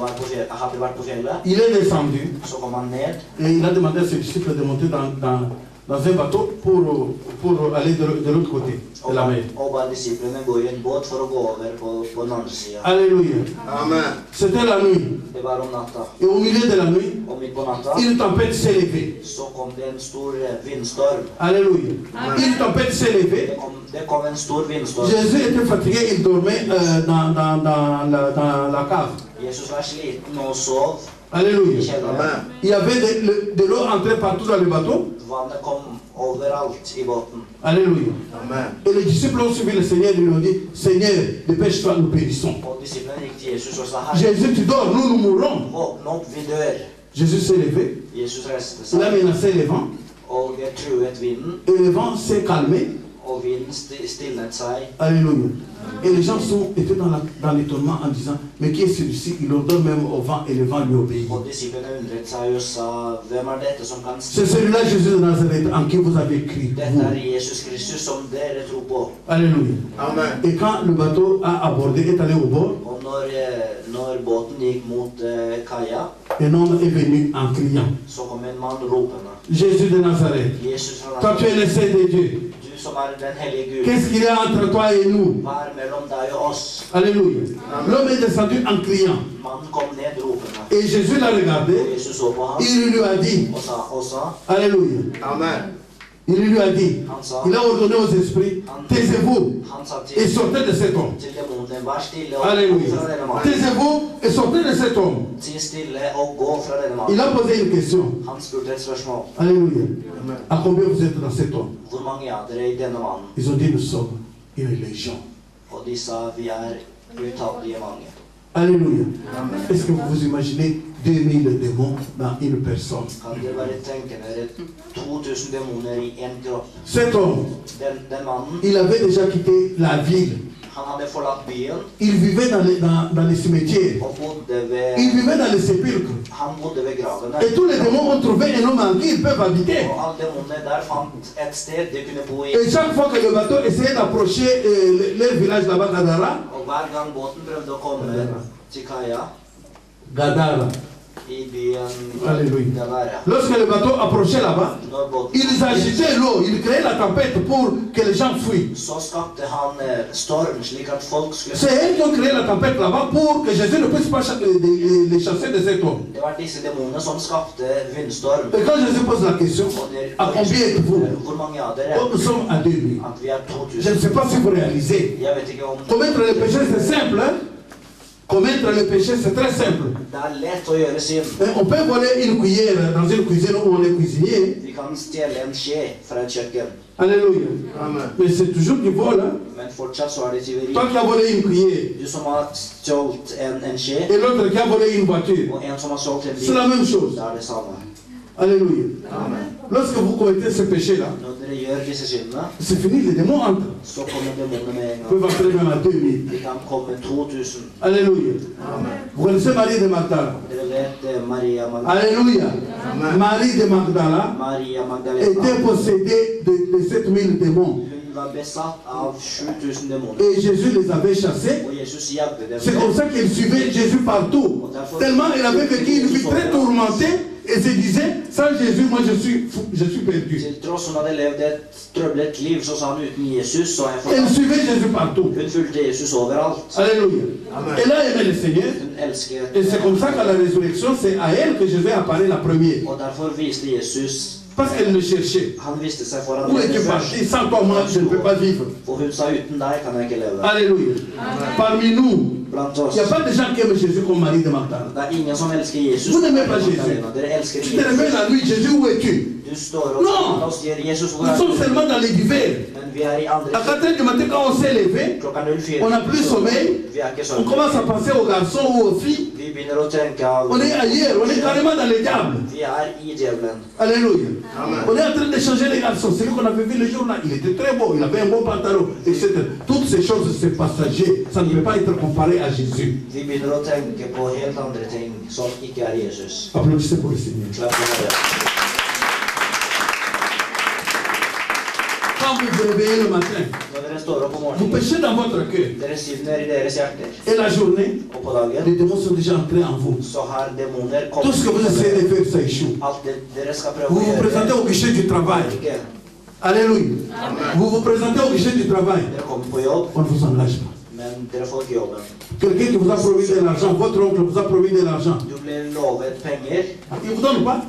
hadde vært på fjellet, il est descendu så kom han ned. et il a demandé à ses disciples de monter dans un bateau pour aller de l'autre côté de la mer. Og ba disiplene gå i en båt for å gå over på den andre sida. Alléluia. Amen. C'était la nuit. Det var om natta. Et au milieu de la nuit, Og midt på natta une tempête s'est levée. så kom det en stor vindstorm. Alléluia. Une tempête s'est levée. Det kom en stor vindstorm. Jésus était fatigué, il dormait dans la cave. Jesus var sliten og sov Alléluia. i kjelleren. Amen. Il y avait de l'eau entrée partout dans le bateau. Vannet kom overalt i båten. Alléluia. Amen. Et les disciples ont suivi le Seigneur et lui ont dit, Seigneur, dépêche-toi, nous périssons. Og disiplene gikk til Jesus og sa, Herre, Jésus, tu dors, nous mourrons. våkn opp, vi dør. Jésus s'est levé, Jesus reiste il a seg menacé le vent, og truet vinden, et le vent s'est calmé. og vinden stilnet seg. Alléluia. Et les gens étaient dans l'étonnement en disant, mais qui est celui-ci? Il ordonne même au vent et le vent lui obéit. Og disiplene undret seg og sa, hvem er dette som kan C'est celui-là, Jésus de Nazareth, en qui vous avez cru. Dette Vous. er Jesus Kristus som dere tror på. Alléluia. Amen. Et quand le bateau a abordé, est allé au bord, Og når båten gikk mot kaia, un homme est venu en criant. så kom en mann ropende. Jésus de Nazareth, Jesus fra toi tu es le Nasaret, Saint de Dieu. du som er den hellige Gud, Qu'est-ce qu'il y a entre toi et nous? hva er mellom deg og oss? Alléluia. L'homme est descendu en criant. Mannen kom ned ropende. Et Jésus l'a Og regardé. Jesus så på ham Il lui a dit, og sa, Alléluia. Amen. Il lui a dit, han sa, il a ordonné aux esprits, taisez-vous han sa et sortez de cet homme. til demonene, vær stille og gå Alléluia. fra denne mannen. Taisez-vous et sortez de cet homme. Si stille og gå fra denne Il mannen. a posé une question. Han spurte et spørsmål. Alléluia. Amen. À combien vous êtes dans cet homme? Hvor mange er dere i denne mannen? Ils ont dit, nous sommes une légion. Og de sa, vi er utallige mange. Alléluia. Est-ce que vous vous imaginez 2000 démons dans une personne? Kan dere bare tenke dere 2000 demoner i en kropp? Cet homme, Den mannen, il avait déjà quitté la ville. han hadde forlatt byen Il vivait dans les cimetières. og bodde Il ved, vivait dans les sépulcres. han bodde ved graven Et tous les der. démons ont trouvé un homme en qui ils peuvent habiter. Og alle demonene der fant et sted de kunne bo i. Et chaque fois que le bateau essayait d'approcher leur village là-bas, Gadara, Og hver gang båten prøvde å komme til kaia Gadara, i byen Alléluia. Gadara, Lorsque le bateau approchait là-bas, når båten ils agitaient l'eau, ils créaient la tempête pour que les gens fuient. så skapte han storm slik at folk skulle. C'est eux qui ont créé la tempête là-bas pour que Jésus ne puisse pas les chasser de cet homme. Det var disse demonene som skapte vindstorm. Et quand Jésus pose la question, Og à combien êtes-vous? Hvor mange av dere? Oh, nous sommes à 2000. At vi er Je ne 2000. sais pas si vous réalisez. Jeg vet ikke om Commettre le péché, c'est simple. Hein? Commettre le péché, c'est très simple. det er lett å gjøre synd. On peut voler une cuillère dans une cuisine où on est cuisinier. Vi kan stjele en skje fra et kjøkken, Alléluia. Amen. Mais c'est toujours du vol. Hein? men fortsatt så er det tyveri. Toi qui as volé une cuillère Du som har stjålet en skje, et l'autre qui a volé une voiture, og en som har stjålet en c'est la bil, même chose. det er det samme. Alléluia. Amen. Lorsque vous commettez ce péché-là, Når dere gjør disse syndene, c'est fini, les démons entrent. så kommer demonene med en Ils gang. peuvent entrer même à 2000. De kan komme 2000. Alléluia. Amen. Vous connaissez Marie de Magdala? Dere vet Maria Magdalena. Alléluia. Amen. Marie de Magdala Maria était Magdalena. possédée de 7000 démons. Hun var besatt av 7000 demoner. Et Jésus les avait chassés. Og Jesus jagde dem. C'est comme ça qu'il suivait Jésus partout. Tellement il avait vécu une vie très tourmentée et se disait, sans Jésus, moi je suis perdu. Til tross hun hadde levd et trøblet liv, så sa hun uten Jesus, så er jeg Elle forlatt. suivait Jésus partout. Hun fulgte Jesus overalt. Alléluia. Amen. Elle a aimé le Seigneur. Hun elsket. Et c'est comme ça qu'à la résurrection, c'est à elle que Jésus apparaît la première. Og derfor viste Jesus Parce qu'elle me cherchait. Han viste seg foran Où es-tu henne parti? først. Sans toi, moi, je ne peux pas vivre. Og hun sa uten deg kan jeg ikke leve. Alléluia. Parmi nous, Blant il oss. n'y a pas de gens qui aiment Jésus comme Marie de Magdala. Det er ingen som elsker Jesus. Vous n'aimez pas Jésus. Dere elsker Tu te réveilles Jesus. la nuit, Jésus, où es-tu? Du står og Non. og sier Jesus hvor Nous er sommes du? seulement dans les divers. Men vi er i andre À 4 h du matin, quand on s'est levé, klokka 04. on n'a plus sommeil, Vi er ikke on sånn. commence à penser aux garçons ou aux filles. Vi begynner å tenke av On est ailleurs, on est carrément dans les diables. Vi er i djevelen. Alléluia. On est en train de changer les garçons. Celui qu'on avait vu le jour là, il était très beau, il avait un bon pantalon, etc. Toutes ces choses, c'est passager. Ça ne peut pas être comparé à Jésus. Vi begynner å tenke på helt andre ting som ikke er Jesus. Applaudissez pour le Seigneur. Klapp for det. Quand vous vous réveillez le matin, Når dere står opp om vous morgenen, péchez dans votre cœur. dere synder i deres hjerter. Et la journée, Og på dagen les démons sont déjà entrés en vous. så har demoner Tout ce que vous essayez kommet. de faire, ça échoue. Alt det dere skal prøve Vous å vous présentez gjøre, au guichet du travail. ikke. Alléluia. Vous vous présentez au guichet du travail. Dere kommer på jobb, On ne vous engage pas. men dere får ikke jobben. Quelqu'un qui vous a promis de l'argent, votre oncle vous a promis de l'argent. Du blir lovet penger, Il ne vous donne pas.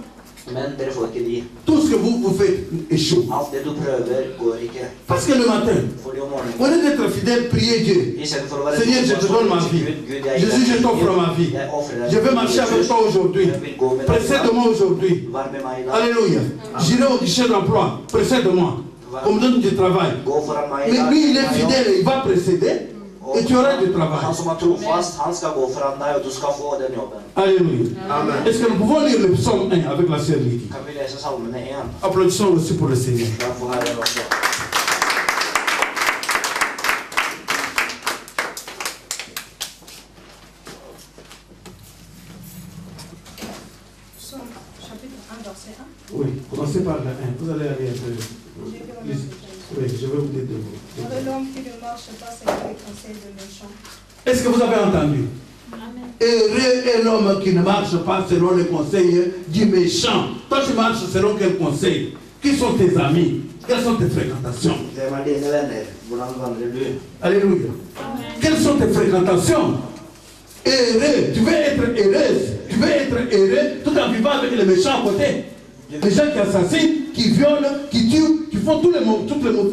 men dere får ikke de. Tout ce que vous faites échoue. Alt det du prøver, går ikke. Parce que le matin, Fordi om au morgenen, lieu d'être fidèle, priez Dieu. istedenfor å være Seigneur, je te donne ma vie. Gud, jeg Jésus, je t'offre ma vie. Jeg offrer deg. Je veux marcher avec toi aujourd'hui. Jeg vil gå med deg. Précède-moi aujourd'hui. Vær med meg i dag. Alléluia. J'irai au guichet d'emploi. Précède-moi. On me donne du travail. Gå foran meg i Mais dag. lui, il est fidèle. Il va précéder. Et tu auras du travail. Han som er trofast, han skal gå foran deg, og du skal få den jobben. Alléluia. Est-ce que nous pouvons lire le psaume 1 avec la sœur Lydie? Kan vi lese salmene 1? Applaudissons aussi pour le Seigneur. Da får Herren også. Psaume, chapitre 1, verset 1. Oui, commencez par le 1. Vous allez aller un peu. J'ai que le Lisez. Oui, je vais vous aider. Heureux l'homme qui ne marche pas selon les conseils de méchants, Est-ce que vous avez entendu? Heureux est l'homme qui ne marche pas selon les conseils du méchant. Toi, tu marches selon quel conseil? Qui sont tes amis? Quelles sont tes fréquentations? Hvem er dine venner? Hvordan vandrer du? Alléluia. Quelles sont tes fréquentations? Heureux. Tu veux être heureuse. Tu veux être heureux tout en vivant avec les méchants à côté. Les gens qui assassinent, qui violent, qui tuent, qui font toutes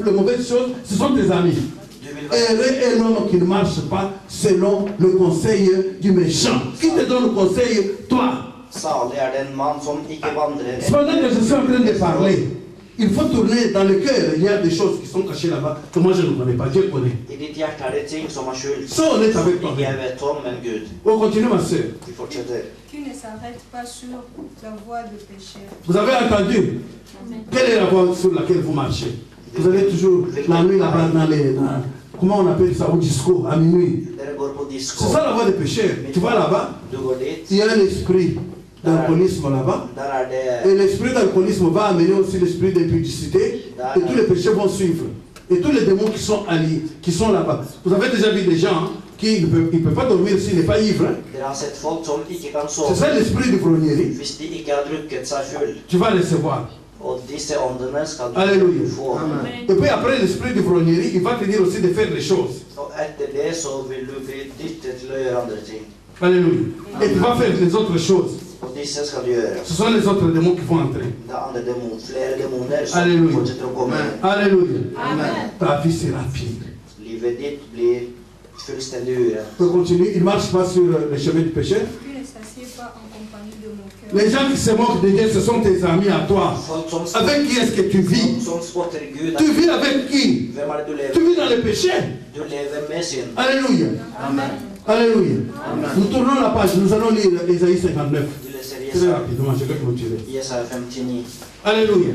les mauvaises choses, ce sont tes amis. Heureux est l'homme qui ne marche pas selon le conseil du méchant. Qui te donne le conseil? Toi. Salig er den mann som ikke vandrer Pendant que je suis en train de parler, il faut tourner dans le cœur. Il y a des choses qui sont cachées là-bas que moi je ne connais pas. Dieu connaît. I ditt hjerte er det ting som er skjult, Ça, on est som avec toi. ikke jeg vet om, men Gud. On continue, ma soeur. Vi fortsetter. qui ne s'arrête pas sur la voie de péché. Vous avez entendu? Quelle est la voie sur laquelle vous marchez? Vous allez toujours la nuit là-bas dans les... comment on appelle ça? Au disco, à minuit. Dere går på disco. C'est ça la voie des pécheurs. Tu vas là-bas, Du går dit. il y a un esprit d'alcoolisme là-bas. Der er det Et l'esprit d'alcoolisme va amener aussi l'esprit d'impudicité. Et tous les péchés vont suivre. Et tous les démons qui sont alliés, qui sont là-bas. Vous avez déjà vu des gens hein, qui ne peuvent pas dormir s'il n'est pas ivre. Hein. Dere har sett folk som ikke kan C'est sove ça l'esprit d'ivrognerie. hvis de ikke har drukket seg full. Tu vas recevoir. Og disse åndene skal Alléluia. du få. Et puis après l'esprit d'ivrognerie, il va te dire aussi de faire des choses. Og etter det så vil du bli dyttet til å gjøre andre ting. Alléluia. Et tu vas faire les autres choses. Og disse skal du gjøre. Ce sont les autres démons qui vont entrer. Det er andre flere demoner som Alléluia. fortsetter å komme. Alléluia. Amen. Ta vie sera pire. Livet ditt blir fullstendig urent. On peut continuer. Il ne marche pas sur le chemin du péché. Qui ne s'assied pas en compagnie de mon cœur. Les gens qui se moquent de Dieu, ce sont tes amis à toi. Folk som Avec qui est-ce que tu vis? som spotter Gud. Tu vis avec qui? Hvem er det du Tu lever? vis dans le péché. Du lever med synd. Alléluia. Amen. Alléluia. Nous tournons la page. Nous allons lire Ésaïe 59. Du leser Très Jesaja rapidement, je vais clôturer. 59. Alléluia.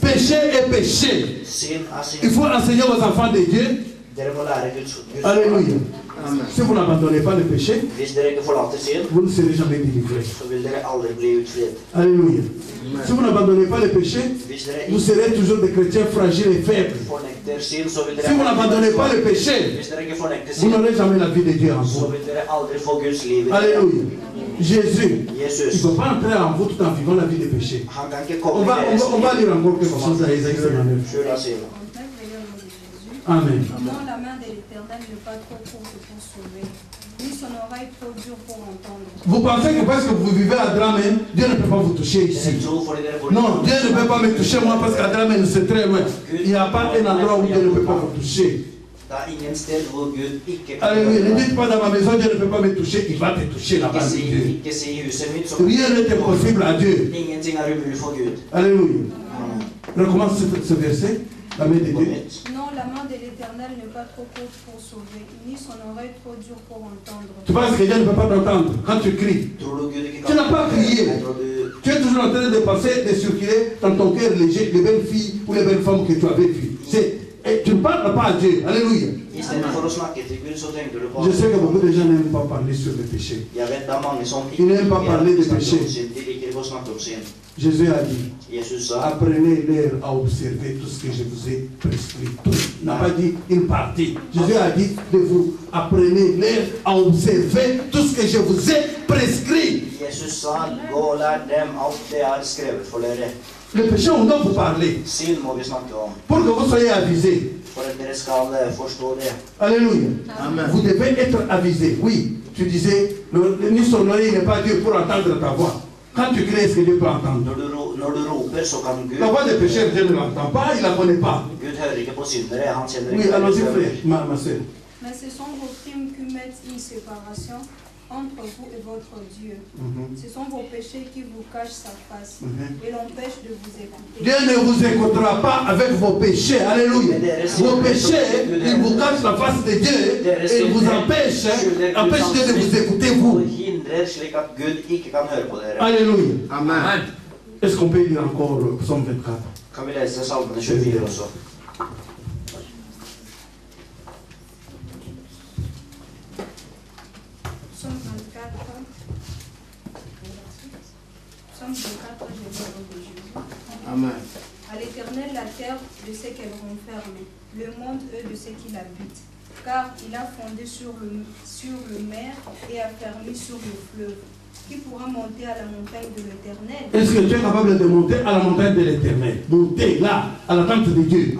Péché est péché. Synd er Il synd. faut enseigner aux enfants de Dieu. Dere må lære Guds Alléluia. Si vous n'abandonnez pas le péché, Hvis dere ikke forlater synd, vous ne serez jamais délivrés. så vil dere aldri bli utfridd. Alléluia. Si vous n'abandonnez pas le péché, Hvis dere vous ikke serez toujours des chrétiens fragiles et faibles. fornekter synd, så vil Si vous dere n'abandonnez pas le péché, Hvis dere ikke fornekter vous synd, n'aurez jamais la vie de Dieu en så vous. vil dere aldri få Guds liv. i dere. Alléluia. Jésus, il ne Jesus, peut pas entrer en vous tout en vivant la vie de péché. han kan ikke On komme va, i on deres va, on va lire encore quelque chose à Ésaïe 59. skjul av synd. 39, veillez au nom de Jésus. Amen. Non, la main de l'Éternel n'est pas trop courte pour sauver, ni son oreille trop dure pour entendre. Vous pensez que parce que vous vivez à Drammen, Dieu ne peut pas vous toucher ici? Non, Dieu ne peut pas me toucher moi parce qu'à Drammen c'est très loin. Il n'y a pas un endroit où Dieu ne peut pas vous toucher. Alléluia, ne dites pas dans ma maison, Dieu ne peut pas me toucher, il va te toucher là-bas. Rien n'est impossible à Dieu. Alléluia. Recommence ce verset. La main de Dieu. Non, la main de l'Éternel n'est pas trop courte pour sauver, ni son oreille trop dure pour entendre. Tu penses que Dieu ne peut pas t'entendre quand tu cries? Tu n'as pas crié. Tu es toujours en train de passer, de circuler dans ton cœur les belles filles ou les belles femmes que tu avais vues. Et tu ne parles pas à Dieu. Alléluia. Je sais que beaucoup de gens n'aiment pas parler sur le péché. Ils n'aiment pas parler de péché. Jésus a dit, apprenez-leur à observer tout ce que je vous ai prescrit. Il n'a pas dit une partie. Jésus a dit de vous apprenez-leur à observer tout ce que je vous ai prescrit. Le péché, on doit vous parler. Pour que vous soyez avisés. Alléluia. Amen. Vous devez être avisés. Oui, tu disais, ni son oreille n'est pas Dieu pour entendre ta voix. Quand tu cries, est-ce que Dieu peut entendre? La voix des pécheurs, Dieu ne l'entend pas, il ne la connaît pas. Oui, allons-y frère, ma soeur. Mais ce sont vos crimes qui mettent une séparation entre vous et votre Dieu. Ce sont vos péchés qui vous cachent sa face et l'empêchent de vous écouter. Dieu ne vous écoutera pas avec vos péchés. Alléluia. Vos péchés, ils vous cachent la face de Dieu et ils vous empêchent Dieu de vous écouter, vous. Alléluia. Amen. Est-ce qu'on peut lire encore Psaume 24? Amen. À l'Éternel la terre de ce qu'elle renferme, le monde eux de ce qu'il habite. Car il a fondé sur le mer et affermi sur le fleuve. Qui pourra monter à la montagne de l'Éternel? Est-ce que tu es capable de monter à la montagne de l'Éternel? Monter là, à la tente de Dieu.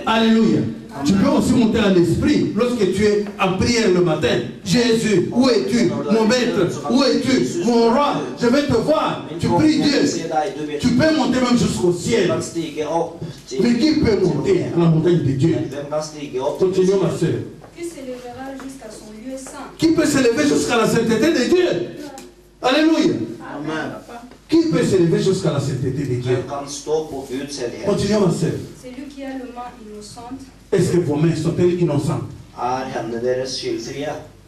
Alléluia. Amen. Tu peux aussi monter à l'esprit lorsque tu es en prière le matin. Jésus, où es-tu? Mon maître, où es-tu? Mon roi, je vais te voir. Tu pries Dieu. Tu peux monter même jusqu'au ciel. Mais qui peut monter à la montagne de Dieu? Continuons ma soeur. Qui s'élèvera jusqu'à son lieu saint? Qui peut s'élever jusqu'à la sainteté de Dieu? Alléluia. Amen. Qui peut s'élever jusqu'à la sainteté de Dieu? Continuons ma soeur. C'est lui qui a le main innocente. Est-ce que vos mains sont-elles innocentes?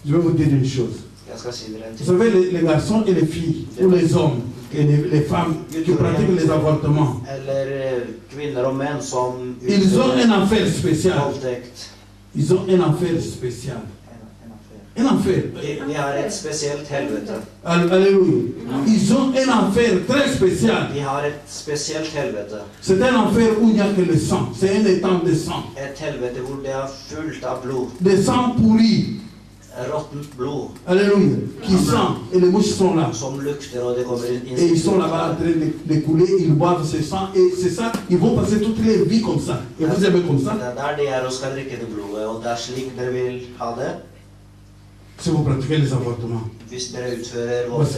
Je vais vous dire une chose. Vous savez, les garçons et les filles, ou les hommes et les femmes qui pratiquent les avortements, ils ont un enfer spécial. Ils ont un enfer spécial. Un enfer. Alléluia. Ils ont un enfer très spécial. C'est un enfer où il n'y a que le sang. C'est un étang de sang. Des sangs pourris. Alléluia. Qui sent. Et les mouches sont là. Et ils sont là-bas en train de couler. Ils boivent ce sang. Et c'est ça. Ils vont passer toute leur vie comme ça. Et vous aimez comme ça? Si vous pratiquez les avortements,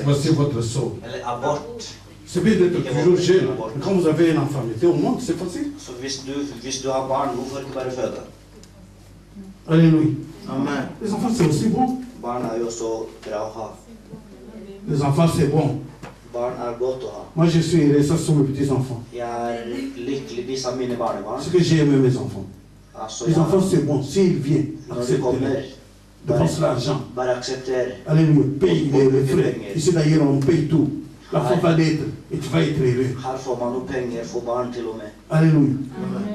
voici votre sort. C'est bien d'être toujours jeune. Quand vous avez un enfant, mettez au monde, c'est facile. Alléluia. Amen. Les enfants, c'est aussi bon. Les enfants, c'est bon. Moi, je suis heureux, ça sont mes petits-enfants. Ce que j'ai aimé mes enfants. Les enfants, c'est bon. S'ils viennent, acceptez-les. Dépense l'argent. Alléluia. Paye les frais. Ici, d'ailleurs, on paye tout. La femme va l'être et tu vas être heureux. Alléluia.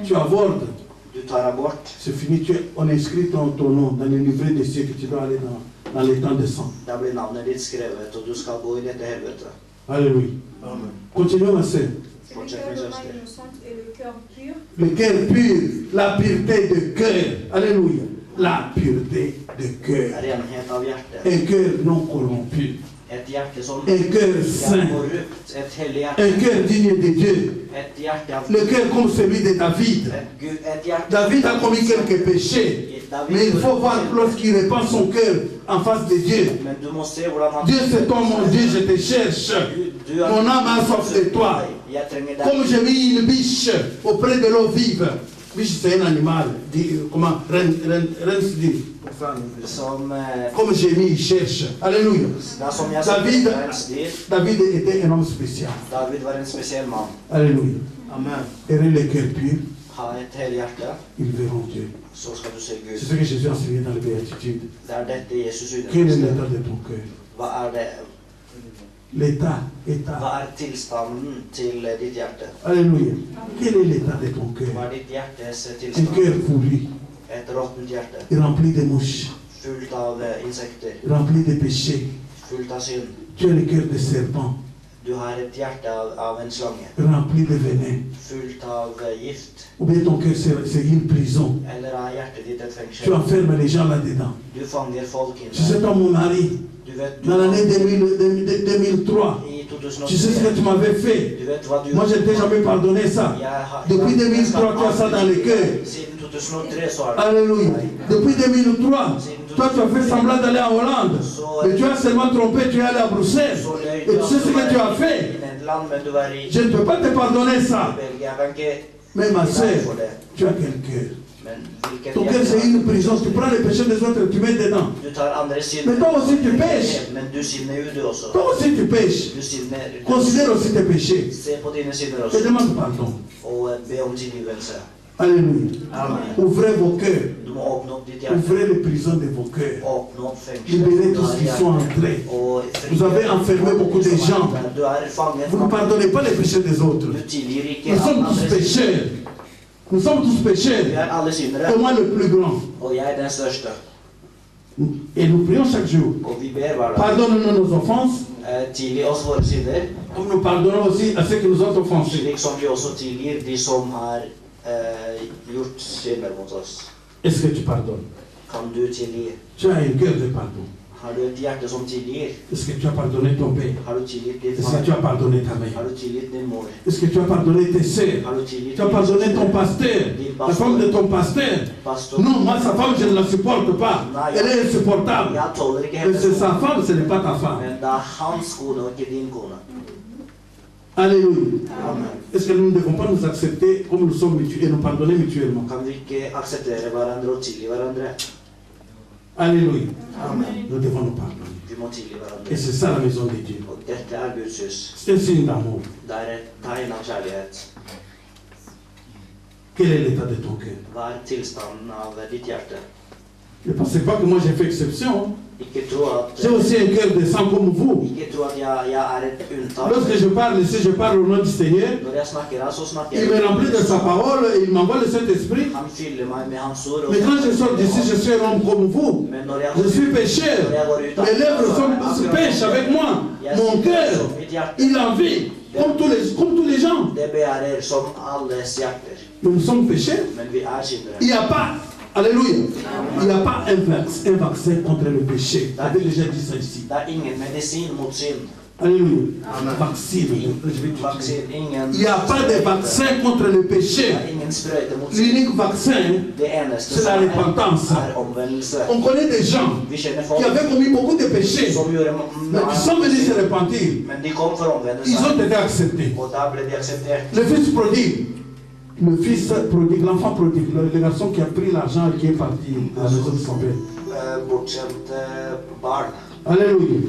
Tu avortes. C'est fini. On inscrit ton nom dans le livret de ceux que tu dois aller dans les temps de sang. Alléluia. Continuons, ma sœur. Le cœur pur, la pureté de cœur. Alléluia. La pureté de cœur. Un cœur non corrompu. Et hjerte som Un cœur er saint. korrupt, et hellig Un hjerte. cœur digne de Dieu. Et hjerte av Le cœur comme celui de David. et hjerte. David a commis quelques péchés. Mais il faut voir lorsqu'il répand son cœur en face de Dieu. Men du må se hvordan han Dieu c'est toi mon Dieu, je te cherche. du Mon âme a soif de toi. Jeg trenger Comme deg. j'ai mis une biche auprès de l'eau vive. Biche c'est un animal. Comment Reine se dit. Som Comme j'ai mis, il cherche. Alléluia. da som jeg David, sa, en stil. David était un homme spécial. David var en spesiell mann. Alléluia. Amen. Ayez le cœur pur, Ha et hellig hjerte, ils verront Dieu. så skal du se C'est Gud. ce que Jésus a enseigné dans les béatitudes. Det er dette Jesus Quel est underviser. l'état de ton cœur? Hva er det? L'état. Hva er tilstanden til ditt hjerte? Alléluia. Quel est l'état de ton Hva cœur? er ditt hjertes Un tilstand? cœur pourri, Et råttent hjerte, rempli de mouches, fullt av insekter, rempli de péchés. fullt av synd. Tu as le cœur de serpent, Du har et hjerte av en slange, rempli de venin. fullt av gift. Ou bien ton cœur c'est une prison. Eller er hjertet ditt et Tu fengsel? enfermes les gens là-dedans. Du fanger folk Tu sais inne. pas mon mari, Du vet, dans l'année 2003, I tu sais ce que 2003, tu m'avais fait. du vet hva du Moi je ne t'ai jamais pardonné ça. Depuis 2003, tu as ça dans le cœur. Siden 2003 så er det. Alléluia. Depuis 2003, toi tu as fait semblant d'aller en Hollande. Mais tu as seulement trompé, tu es allé à Bruxelles. Så løy Et tu sais ce que tu as fait. i Nederland, men du var i Je ne peux pas te pardonner ça. Belgia. Jeg kan ikke Mais ma gi deg soeur, for det. tu as quel cœur? Men hvilket Ton cœur c'est une prison. Tu prends les péchés des autres et tu mets dedans. Du tar andre synder. Men toi aussi tu pêches. Men du synder jo du også. Toi aussi tu pêches. Du synder. Considère aussi tes péchés. Se på dine synder Et også. demande pardon. Og be om tilgivelse. Alléluia. Amen. Ouvrez vos cœurs. Du må åpne opp ditt hjerte. Ouvrez les prisons de vos cœurs. Åpne opp Libérez tous fengselet. ceux qui sont entrés. Og Vous avez enfermé beaucoup de gens. Du er fanget. Vous ne pardonnez pas les péchés des autres. Du tilgir ikke Nous sommes tous andres. pécheurs. Nous sommes tous Vi pécheurs. er alle syndere. Et moi le plus grand. Og jeg er den største. Et nous prions chaque jour. Og vi ber hver dag. Pardonne-nous nos offenses, Tilgi oss våre synder, comme nous pardonnons aussi à ceux qui nous ont offensés. slik som vi også tilgir de som har gjort synder mot oss. Est-ce que tu pardonnes? Kan du tilgi? Tu as un cœur de pardon. Har du et hjerte som tilgir? Est-ce que tu as pardonné ton père? Har du tilgitt din Est-ce que tu far? as pardonné ta Har mère? du tilgitt din mor? Est-ce que tu as pardonné tes sœurs? Har du tilgitt Tu as pardonné ton pasteur, la femme de ton pasteur? pastor? Non, moi sa femme je ne la supporte pas. Elle est insupportable. Jeg tåler ikke Mais hennes c'est sa kone, femme, ce n'est pas ta femme. men det er hans kone og ikke din kone. Alléluia. Amen. Est-ce que nous ne devons pas nous accepter comme nous sommes et nous pardonner mutuellement? Kan vi ikke akseptere hverandre og tilgi hverandre? Alléluia. Amen. Nous devons nous pardonner. Vi må tilgi Et hverandre. c'est ça la maison de Dieu. Og dette er Guds hus. C'est un signe d'amour. Det er et tegn av kjærlighet. Quel est l'état de ton cœur? Hva er tilstanden av ditt hjerte? Ne pensez pas que moi j'ai fait exception. Ikke tro at J'ai aussi un cœur de sang comme vous. Ikke tro at jeg er et unntak. Lorsque je parle ici, je parle au nom du Seigneur. Når jeg snakker her, så snakker Il me jeg. remplit de sa parole et il m'envoie le Saint-Esprit. Han fyller meg med hans ord. Mais quand je sors d'ici, je suis un homme comme vous. Men når jeg Je suis pécheur. Mes lèvres sont pêchent avec moi. Mon cœur, il en vit comme tous les gens. Det begjærer som alles hjerter. Mais nous sommes pécheurs. Men vi er syndere. Il n'y a pas, alléluia, il n'y a pas un vaccin contre le péché. J'avais déjà dit ça ici. Det er ingen medisin mot synd. Alléluia. Vaccine. Je vais te dire. Vaksin, ingen. Il n'y a pas de vaccin contre le péché. Det er ingen sprøyte mot synd. L'unique vaccin, Det eneste c'est la repentance. er omvendelse. On connaît des gens Vi kjenner qui folk avaient commis beaucoup de péchés, som gjorde mais qui sont venus se repentir. Men de kom for å omvende Ils ont seg. été acceptés. Og da ble de akseptert. Le fils prodigue, l'enfant prodigue, le garçon qui a pris l'argent et qui est parti à la maison de son père. Bortskjemte barn. Alléluia.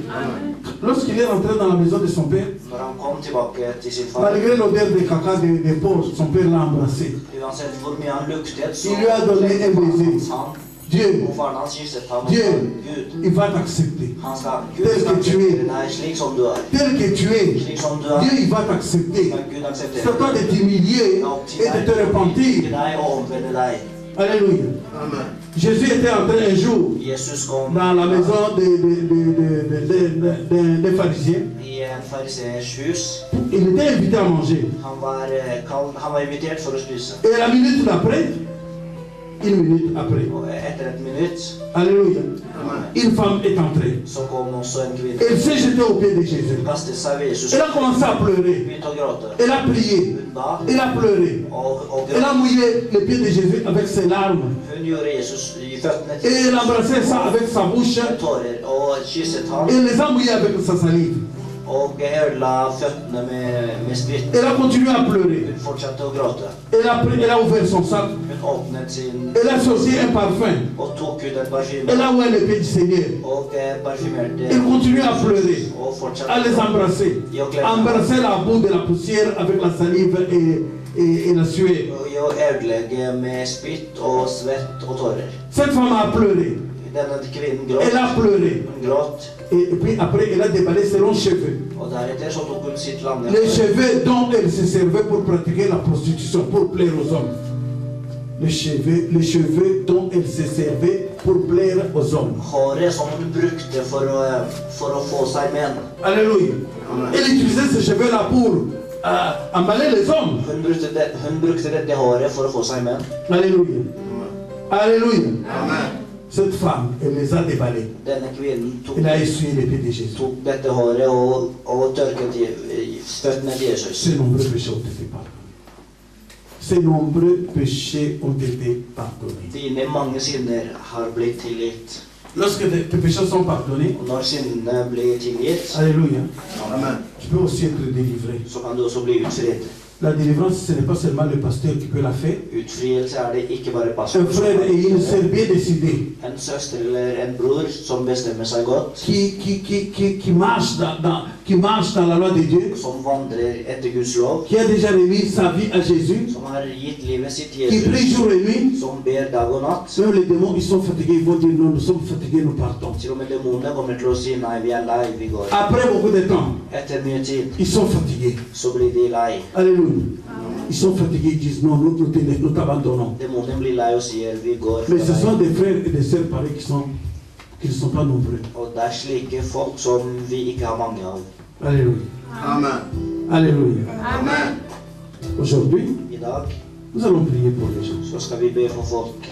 Lorsqu'il est rentré dans la maison de son père, Når han kom tilbake til sin far, malgré l'odeur de caca des porcs, son père l'a embrassé. uansett hvor mye han luktet, så Il lui a donné un baiser. han Dieu, og faren hans kysset ham og Dieu, sa, Gud, il va t'accepter. han skal, Gud Tel skal que tu es. akseptere deg slik som du er. Tel que tu es, Slik som du er, Dieu, il va t'accepter. skal Gud akseptere C'est à toi de t'humilier Det er opp til et de deg te å repentir. tilgi deg og omvende deg. Alléluia. Jésus était entré un jour Jesus kom dans la maison des pharisiens. i en fariseers hus. Il était invité à manger. Han var invitert for å spise. Et la minute d'après, Une minute après. Og etter et minutt Alléluia. Une femme est entrée. så kom også en kvinne. Elle s'est jetée au pied de Jésus. Hun kastet seg ved Jesus. Elle a commencé à pleurer. Begynte å gråte. Elle a prié. Hun ba Elle a pleuré. og Elle a gråt. mouillé les pieds de Jésus avec ses larmes. Hun gjorde Jesus i føttene Et elle embrassait ça avec sa bouche. med tårer og kysset ham. Et les a mouillés avec sa salive. Og ødela føttene med spytt. Elle a continué à pleurer. Hun fortsatte å gråte. Elle a ouvert son sac. Hun åpnet sin Elle a sorti un parfum. og tok ut en parfyme. Elle a ouvert les pieds du Seigneur. Og parfymerte Elle continue à pleurer, og à fortsatte les embrasser. Embrasser la boue de la poussière avec la salive et la sueur. i å ødelegge med spytt og svett og tårer. Cette femme a pleuré. Denne kvinnen Elle a gråt. pleuré. Hun gråt. Et puis après, elle a déballé ses longs cheveux. Og deretter så tok hun sitt lange Les cheveux dont elle se servait pour pratiquer la prostitution, pour plaire aux hommes. Les cheveux dont elle se servait pour plaire aux hommes. håret som hun brukte for å få seg menn. Alléluia. Elle utilisait ces cheveux-là pour emballer les hommes. Hun brukte dette håret for å få seg menn. Alléluia. Alléluia. Amen. Cette femme, elle les a déballés. Denne kvinnen Elle a essuyé les pieds de Jésus. tok dette håret og tørket føttene til Jesus. Ces nombreux péchés ont été pardonnés. Ces nombreux péchés ont été pardonnés. Dine mange synder har blitt tilgitt. Lorsque tes péchés sont pardonnés, Og når syndene blir tilgitt, Alléluia, Amen, tu peux aussi être délivré. så kan du også bli utfridd. La délivrance, ce n'est pas seulement le pasteur qui peut la faire. Utfrielse det ikke bare Un pastor som frère kan. et une sœur bien décidés En søster eller en bror som bestemmer seg godt, qui marche dans la loi de Dieu, som vandrer etter Guds lov, qui a déjà remis sa vie à Jésus, som har gitt livet sitt til qui prie Jesus, jour et nuit. som ber dag og natt. Même les démons, ils sont fatigués, ils vont dire non, nous sommes fatigués, nous partons. Til og med demonene kommer til å si nei, vi er lei, vi går. Après beaucoup de temps, Etter mye tid ils sont fatigués. så blir de lei. Alléluia. Ils sont fatigués, ils disent non, nous t'abandonnons. Demonene blir lei og sier vi går Mais ce fra sont deg. des frères et des sœurs pareils qui ne sont pas nombreux. Og det er slike folk som vi ikke har mange av. Alléluia. Amen. Alléluia. Amen. Aujourd'hui, I dag nous allons prier pour les gens. så skal vi be for folk.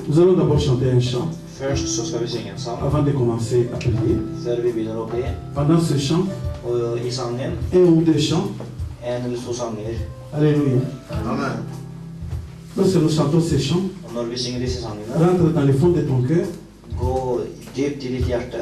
Nous allons d'abord chanter un chant Først så skal vi synge en sang avant de commencer à prier. før vi begynner å be. Pendant ce chant, Og i sangen, un ou deux chants, en eller to sanger. Alléluia. Amen. Lorsque nous chantons ces chants, Og når vi synger disse sangene, rentre dans le fond de ton cœur, gå dypt i ditt hjerte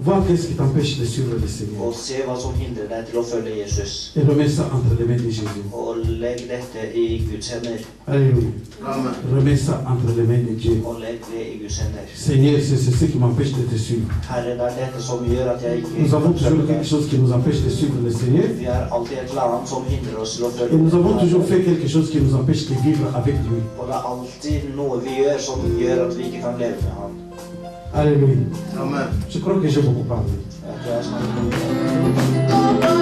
vois qu'est-ce qui t'empêche de suivre le Seigneur. og se hva som hindrer deg til å følge Jesus. Et remets ça entre les mains de Jésus. Og legg dette i Guds hender. Alléluia. Amen. Remets ça entre les mains de Dieu. Og legg det i Guds hender. Seigneur, c'est ce qui m'empêche de te suivre. Herre, det er dette som gjør at jeg ikke Nous avons toujours følger quelque deg. chose qui nous empêche de suivre le Seigneur. Vi har alltid et eller annet som hindrer oss til å følge Et nous avons toujours Herre. fait quelque chose qui nous empêche de vivre avec lui. Og det er alltid noe vi gjør som gjør at vi ikke kan leve med ham. Alléluia. Amen. Je crois que j'ai beaucoup parlé. Jeg tror jeg snakker mye.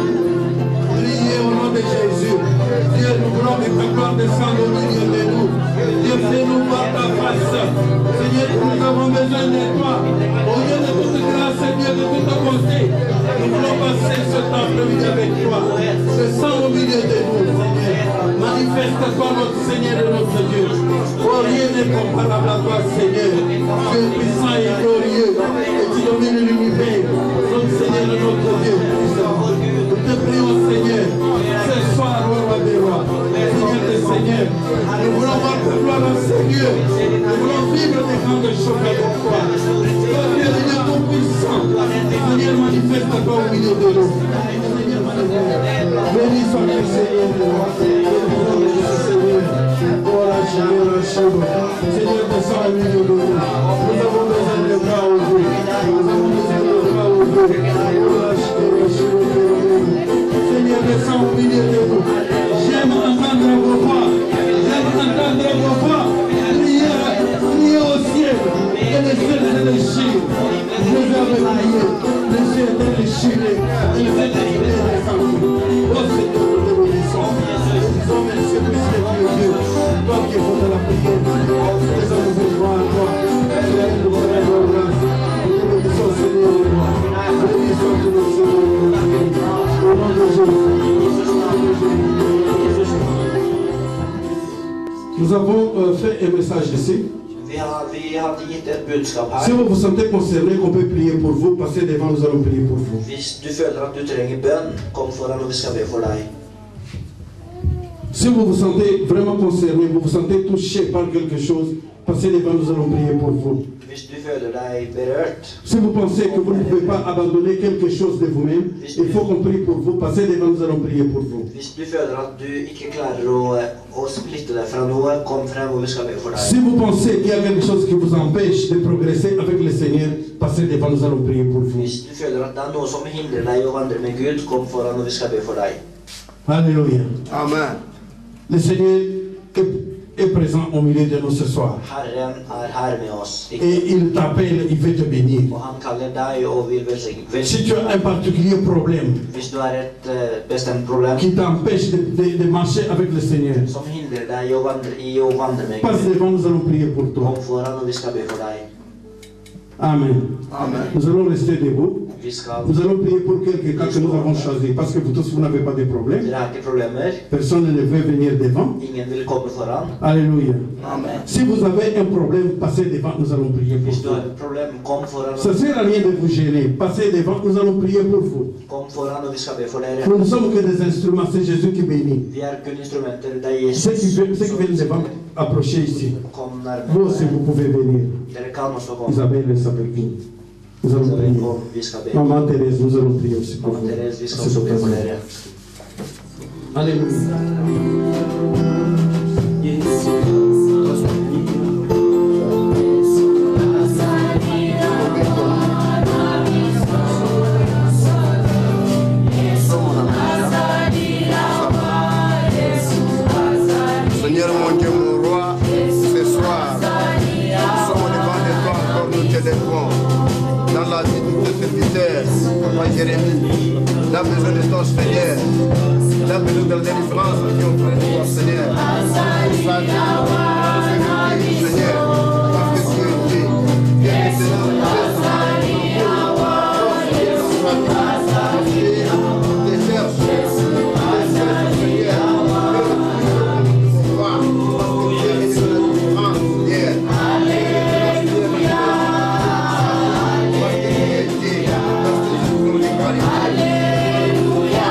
Priez au nom de Jésus. Dieu, nous voulons que ta gloire descende au milieu de nous. Dieu, fais-nous voir ta face. Seigneur, nous avons besoin de toi. Au lieu de toute grâce, Dieu, de toute bonté, nous voulons passer ce temps après-midi avec toi. Descends au milieu de nous, Seigneur. Manifeste-toi, notre Seigneur et notre Dieu. Oh, rien n'est comparable à toi, Seigneur. Tu es puissant et glorieux. Et tu domines l'univers. Notre Seigneur et notre Dieu. Nous te prions, Seigneur. Ce soir, roi des rois. Seigneur des seigneurs. Nous voulons voir ta gloire en Seigneur. Nous voulons vivre des grands de choc avec toi. Toi, tu es le Dieu tout-puissant. Seigneur, manifeste-toi au milieu de nous. Béni soit le Seigneur. un message ici. Vi hadde gitt et budskap Si her. vous vous sentez concerné, qu'on peut prier pour vous, passez devant, nous allons prier pour vous. Hvis du føler at du trenger bønn, kom foran og vi skal be for deg. Si vous vous sentez vraiment concerné, vous vous sentez touché par quelque chose, passez devant, nous allons prier pour vous. Hvis du føler deg berørt, Si vous pensez que vous ne pouvez pas abandonner quelque chose de vous-même, il faut qu'on prie pour vous, passez devant, nous allons prier pour vous. hvis du føler at du ikke klarer å splitte deg fra noe, kom frem og vi skal be for deg. Si vous pensez qu'il y a quelque chose qui vous empêche de progresser avec le Seigneur, passez devant, nous allons prier pour vous. Hvis du føler at det er noe som hindrer deg å vandre med Gud, kom foran og vi skal be for deg. Alléluia. Amen. Le Seigneur est présent au milieu de nous ce soir. Herren er her med oss. Et il t'appelle, il veut te bénir. Og han kaller deg og vil velsigne. Si tu as un particulier problème Hvis du har et bestemt problem qui t'empêche de marcher avec le Seigneur, som hindrer deg i å vandre med passe Gud, devant, nous allons prier pour toi. kom foran og vi skal be for deg. Amen. Amen. Nous allons rester debout. Vi skal Nous allons prier pour quelqu'un que nous avons choisi. Parce que vous tous, vous n'avez pas de problème. Dere har ikke problemer. Personne ne veut venir devant. Ingen vil komme foran. Alléluia. Amen. Si vous avez un problème, passez devant, nous allons prier pour Hvis du har vous. et problem, kom foran. Ça ne sert à rien de vous gêner. Passez devant, nous allons prier pour vous. Kom foran og vi skal be for dere. Nous ne sommes que des instruments, c'est Jésus qui bénit. Vi er kun instrumenter. Det er Ceux qui viennent devant, approchez ici. Kom Vous nærmere. aussi, vous pouvez venir. Dere kan også komme. Isabelle s'appelle qui? Nous allons Isabel, prier. kom, vi skal be. Maman Thérèse, nous allons prier aussi pour Mamma vous. Therese, vi skal også be for dere. Alléluia. Seigneur mon Dieu, mon roi, ce soir, nous sommes devant de toi encore, nous te lèverons. Dans la vie de tes serviteurs, Papa Jérémie, il a besoin de ton Seigneur. Il a besoin de la délivrance qui ont pris de ton Seigneur. Seigneur, parce que tu es Dieu. Viens maintenant, Alléluia.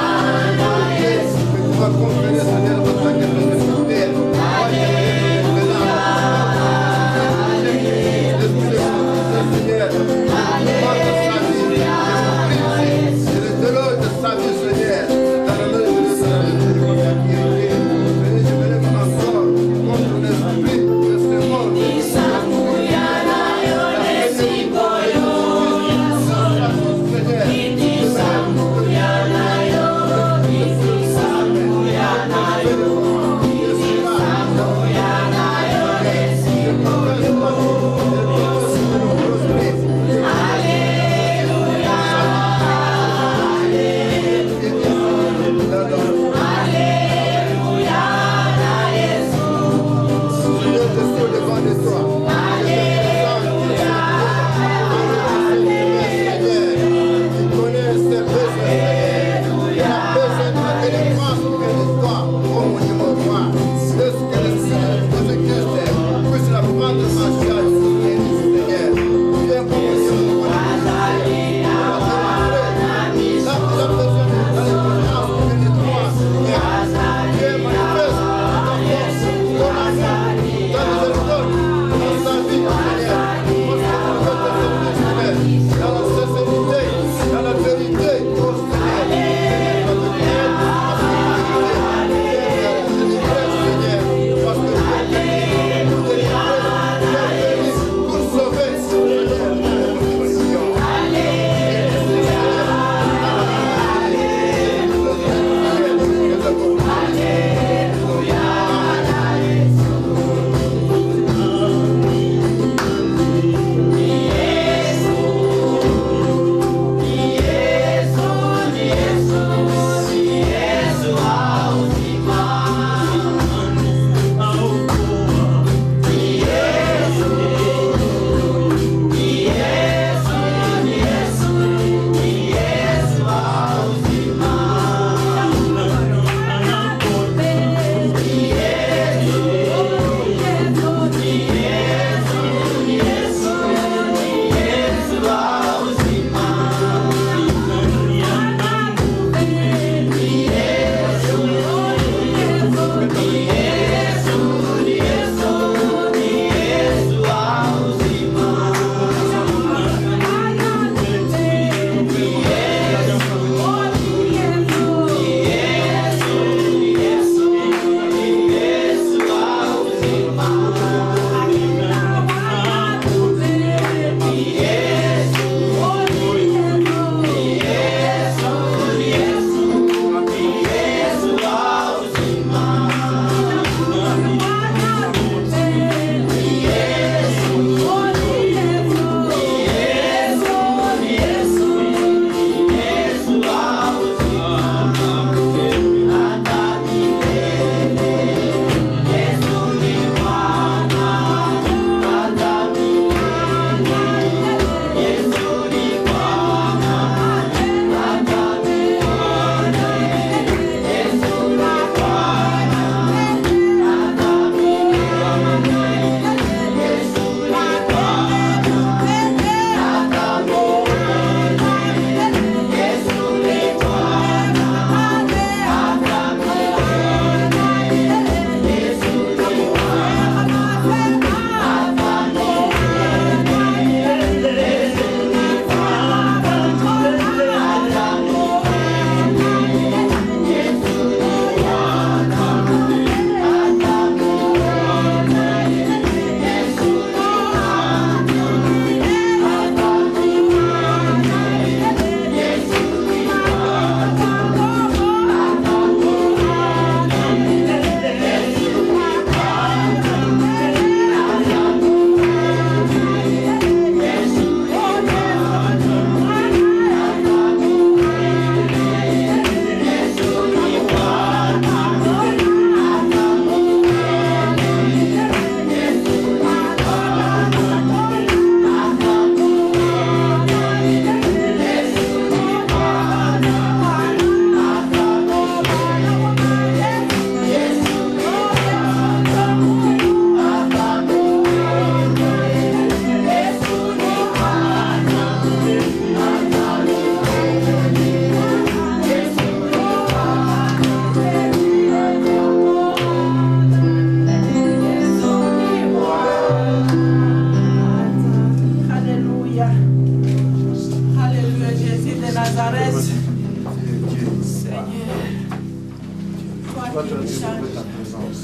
découvre ta présence.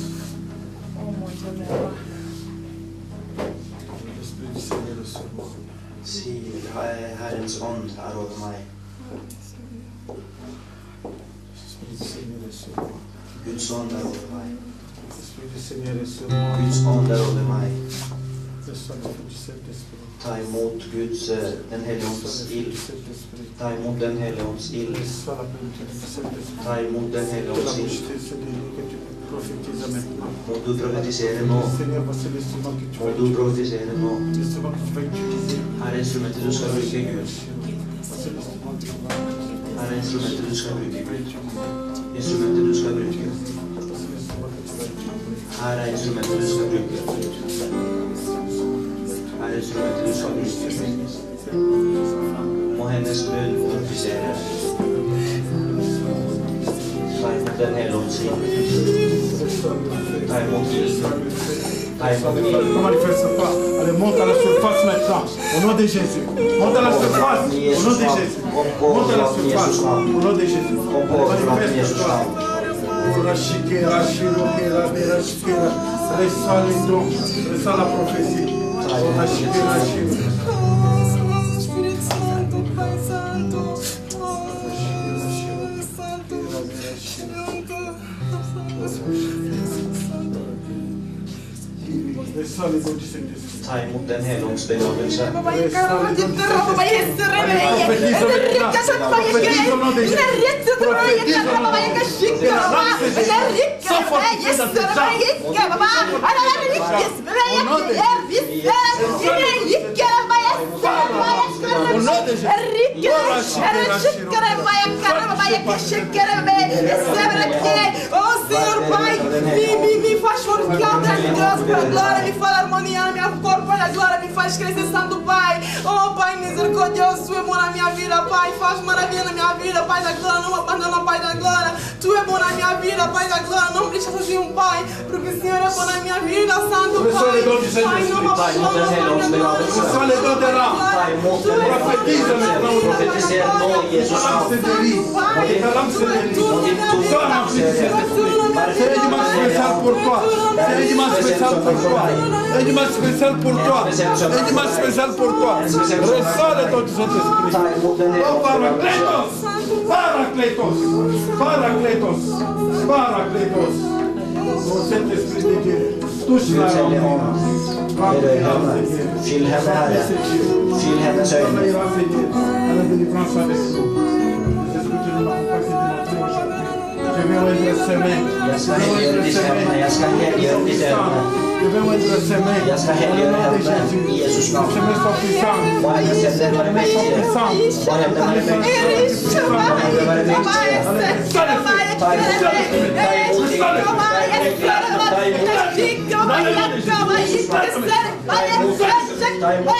L'Esprit du Seigneur est sur moi. Si Herrens ånd är över mig. L'Esprit du Seigneur est sur moi. Guds ånd är över mig. L'Esprit du Seigneur est sur moi. Guds ånd är över mig. Reçois l'Esprit du Saint-Esprit. Ta emot Guds, den helige Ånds ild. Ta emot den helige Ånds ild. Reçois la plénitude du Saint-Esprit. Ta emot den helige Que la Ånds bouche ild. de se délivre, que tu prophétises maintenant. Må du profetisere nå. Seigneur, voici l'instrument que tu Må vas du utiliser. profetisere nå. L'instrument que tu vas utiliser. Her er instrumentet du skal bruke, Gud. Voici l'instrument que tu vas utiliser. Her er instrumentet du skal bruke, Gud. Instrumentet du skal bruke. Voici l'instrument que tu vas utiliser. Her er instrumentet du skal bruke. Her er instrumentet du skal bruke. Må hennes munn profetisere. Ta imot den hele ånds ild. Ta imot ild. Ta imot Ne ild. manifeste pas. Allez, monte à la surface maintenant. Au nom de Jésus. Monte à la surface. Au nom de Jésus. Monte à la surface. Au nom de Jésus. Manifeste-toi. Reçois les dons. Reçois la prophétie. Espírito Santo, Pai Santo. Reçois les dons du Saint-Esprit. Ta imot den hele ånds begravelse. Oh Senhor Pai, me faz fortificar das Deus para a glória, me faz harmoniar minha corpo para a glória, me faz crescer, Santo Pai. Oh Pai misericordioso, Tu é bom na minha vida, Pai, faz maravilha na minha vida, Pai da glória, não me abandona, Pai da glória. Tu é bom na minha vida, Pai da glória, não me deixa sozinho, Pai, porque o Senhor é bom na minha vida, Santo Pai. Pai, não me abandona, Pai da glória. Reçois les dons de l'âme. Ta imot den hele ånds begravelse. Profetisere nå i Jesus Ta navn. langue se délivre. Ta langue se délivre. Sois rempli du Saint-Esprit. C'est un dimanche spécial pour toi. C'est un dimanche spécial pour toi. Un dimanche spécial pour toi. Un dimanche spécial pour toi. Reçois le don du Saint-Esprit. Ta imot den hele Oh, ånds begravelse. Paraclétos. Paraclétos. Paraclétos. Paraclétos. Oh, Saint-Esprit de Dieu. Touche la Guds helige langue. ånd. Berør henne. Fyll henne, Herre. Fyll hennes øyne. À la délivrance avec nous. Je vais oindre ses mains. Jeg skal helliggjøre disse hendene. Jeg skal helliggjøre disse hendene. Je vais oindre ses mains. Jeg skal helliggjøre hendene i Jesus navn. Ses mains sont puissantes. Må hennes hender være mektige. Må hendene være mektige. Må hendene være mektige. Ta imot det. Ta imot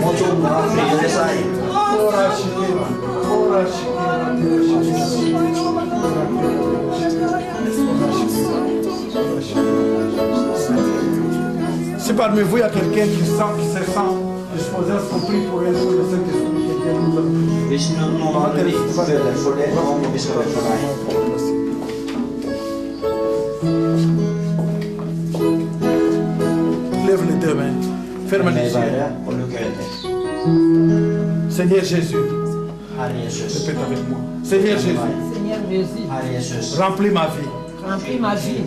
Må tunga frigjøre seg. Si parmi vous il y a quelqu'un qui se sent disposé à se compris pour aider le Saint-Esprit qui est nous. Hvis noen av dere føler for det, nå må vi spørre for deg. Lève les deux mains. Ferme les Med yeux. være og lukk øynene. Seigneur Jésus, Herre Jesus. répète avec moi. Seigneur Jésus, Seigneur Jésus, Herre Jesus. remplis ma vie. remplis ma vie.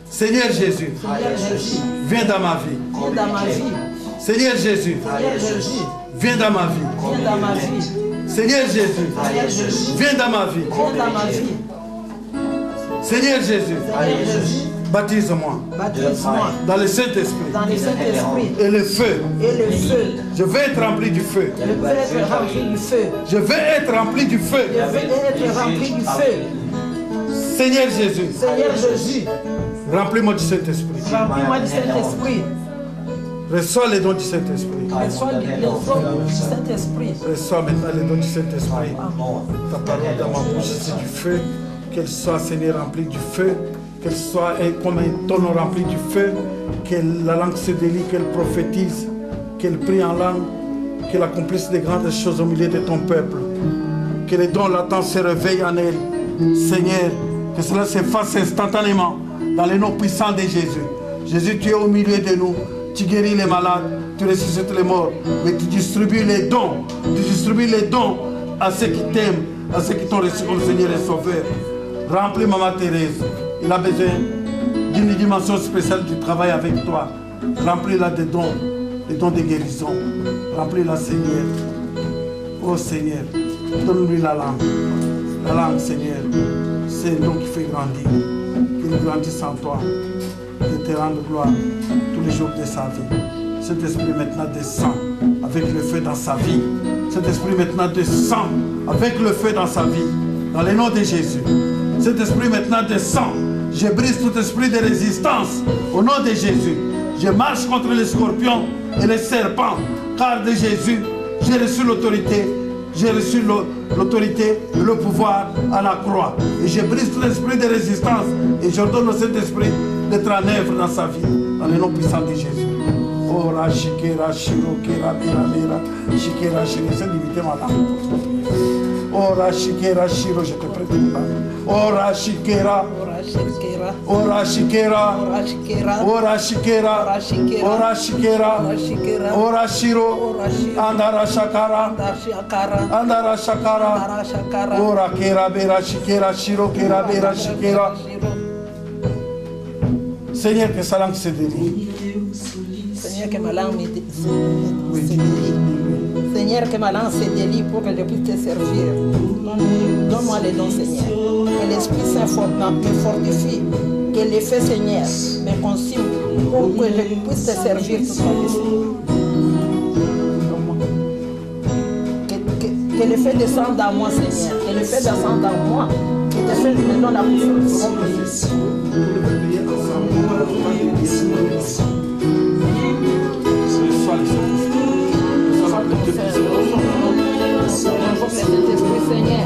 Seigneur Jésus, Seigneur Jésus, viens dans ma vie. viens dans ma vie. Seigneur Jésus, Seigneur Jésus, viens dans ma vie. viens dans ma vie. Seigneur Jésus, Herre Jesus. viens dans ma vie. Viens dans ma vie. Seigneur Jésus, Seigneur Jésus, baptise-moi baptise-moi dans le Saint-Esprit dans le Saint-Esprit et le feu. et le feu. Je veux être rempli du feu. Je veux être rempli du feu. Je veux être rempli du feu. Je veux être rempli du feu. Seigneur Jésus, Seigneur Jésus, remplis-moi du Saint-Esprit. remplis-moi du Saint-Esprit. Reçois les dons du Saint-Esprit. Reçois les dons du Saint-Esprit. Reçois maintenant les dons du Saint-Esprit. Nå, Ta parole dans ma bouche, c'est du feu. Qu'elle soit, Seigneur, remplie du feu. Qu'elle soit comme un tonneau rempli du feu. Que la langue se délie, qu'elle prophétise, qu'elle prie en langue. qu'elle accomplisse de grandes choses au milieu de ton peuple. Que les dons latents se réveillent en elle. Seigneur, que cela se fasse instantanément dans le nom puissant de Jésus. Jésus, tu es au milieu de nous. Tu guéris les malades, tu ressuscites les morts, mais tu distribues les dons. Tu distribues les dons à ceux qui t'aiment, à ceux qui t'ont reçu comme Seigneur et Sauveur. Remplis Maman Thérèse. Il a besoin d'une dimension spéciale du travail avec toi. Remplis-la des dons de guérison. Remplis-la, Seigneur. Oh Seigneur, donne-lui la langue. La langue, Seigneur, c'est un don qui fait grandir. Qu'il grandisse en toi. De te rendre gloire tous les jours de sa vie. Cet esprit maintenant descend avec le feu dans sa vie. Cet esprit maintenant descend avec le feu dans sa vie. Dans le nom de Jésus. Cet esprit maintenant descend. Je brise tout esprit de résistance au nom de Jésus. Je marche contre les scorpions et les serpents. Car de Jésus, j'ai reçu l'autorité. J'ai reçu l'autorité et le pouvoir à la croix. Et je brise tout esprit de résistance. Et j'ordonne au Saint-Esprit d'être en œuvre dans sa vie. Dans le nom puissant de Jésus. Oh, Rashikera, Shiro, Kera, Mira, Mira, Shikera, Shiro. C'est d'imiter ma langue. Oh, Rashikera, Shiro, je te prie de me parler. Oh, Rashikera. Ora shikera, ora shikera, ora shikera, ora shiro, andara shakara, andara shakara, ora kera bera shikera, shiro kera bera shikera. Seigneur, que sa langue se délie. Seigneur, que ma langue se délie. Seigneur, que ma langue se délie pour que je puisse te servir. Donne-moi les dons, Seigneur. Que l'Esprit Saint me fortifie. Que l'effet, Seigneur, me consume pour que je puisse te servir toute ma vie. Que l'effet descende dans moi, Seigneur. Que l'effet descende dans moi. Que l'effet me donne la puissance. Seigneur.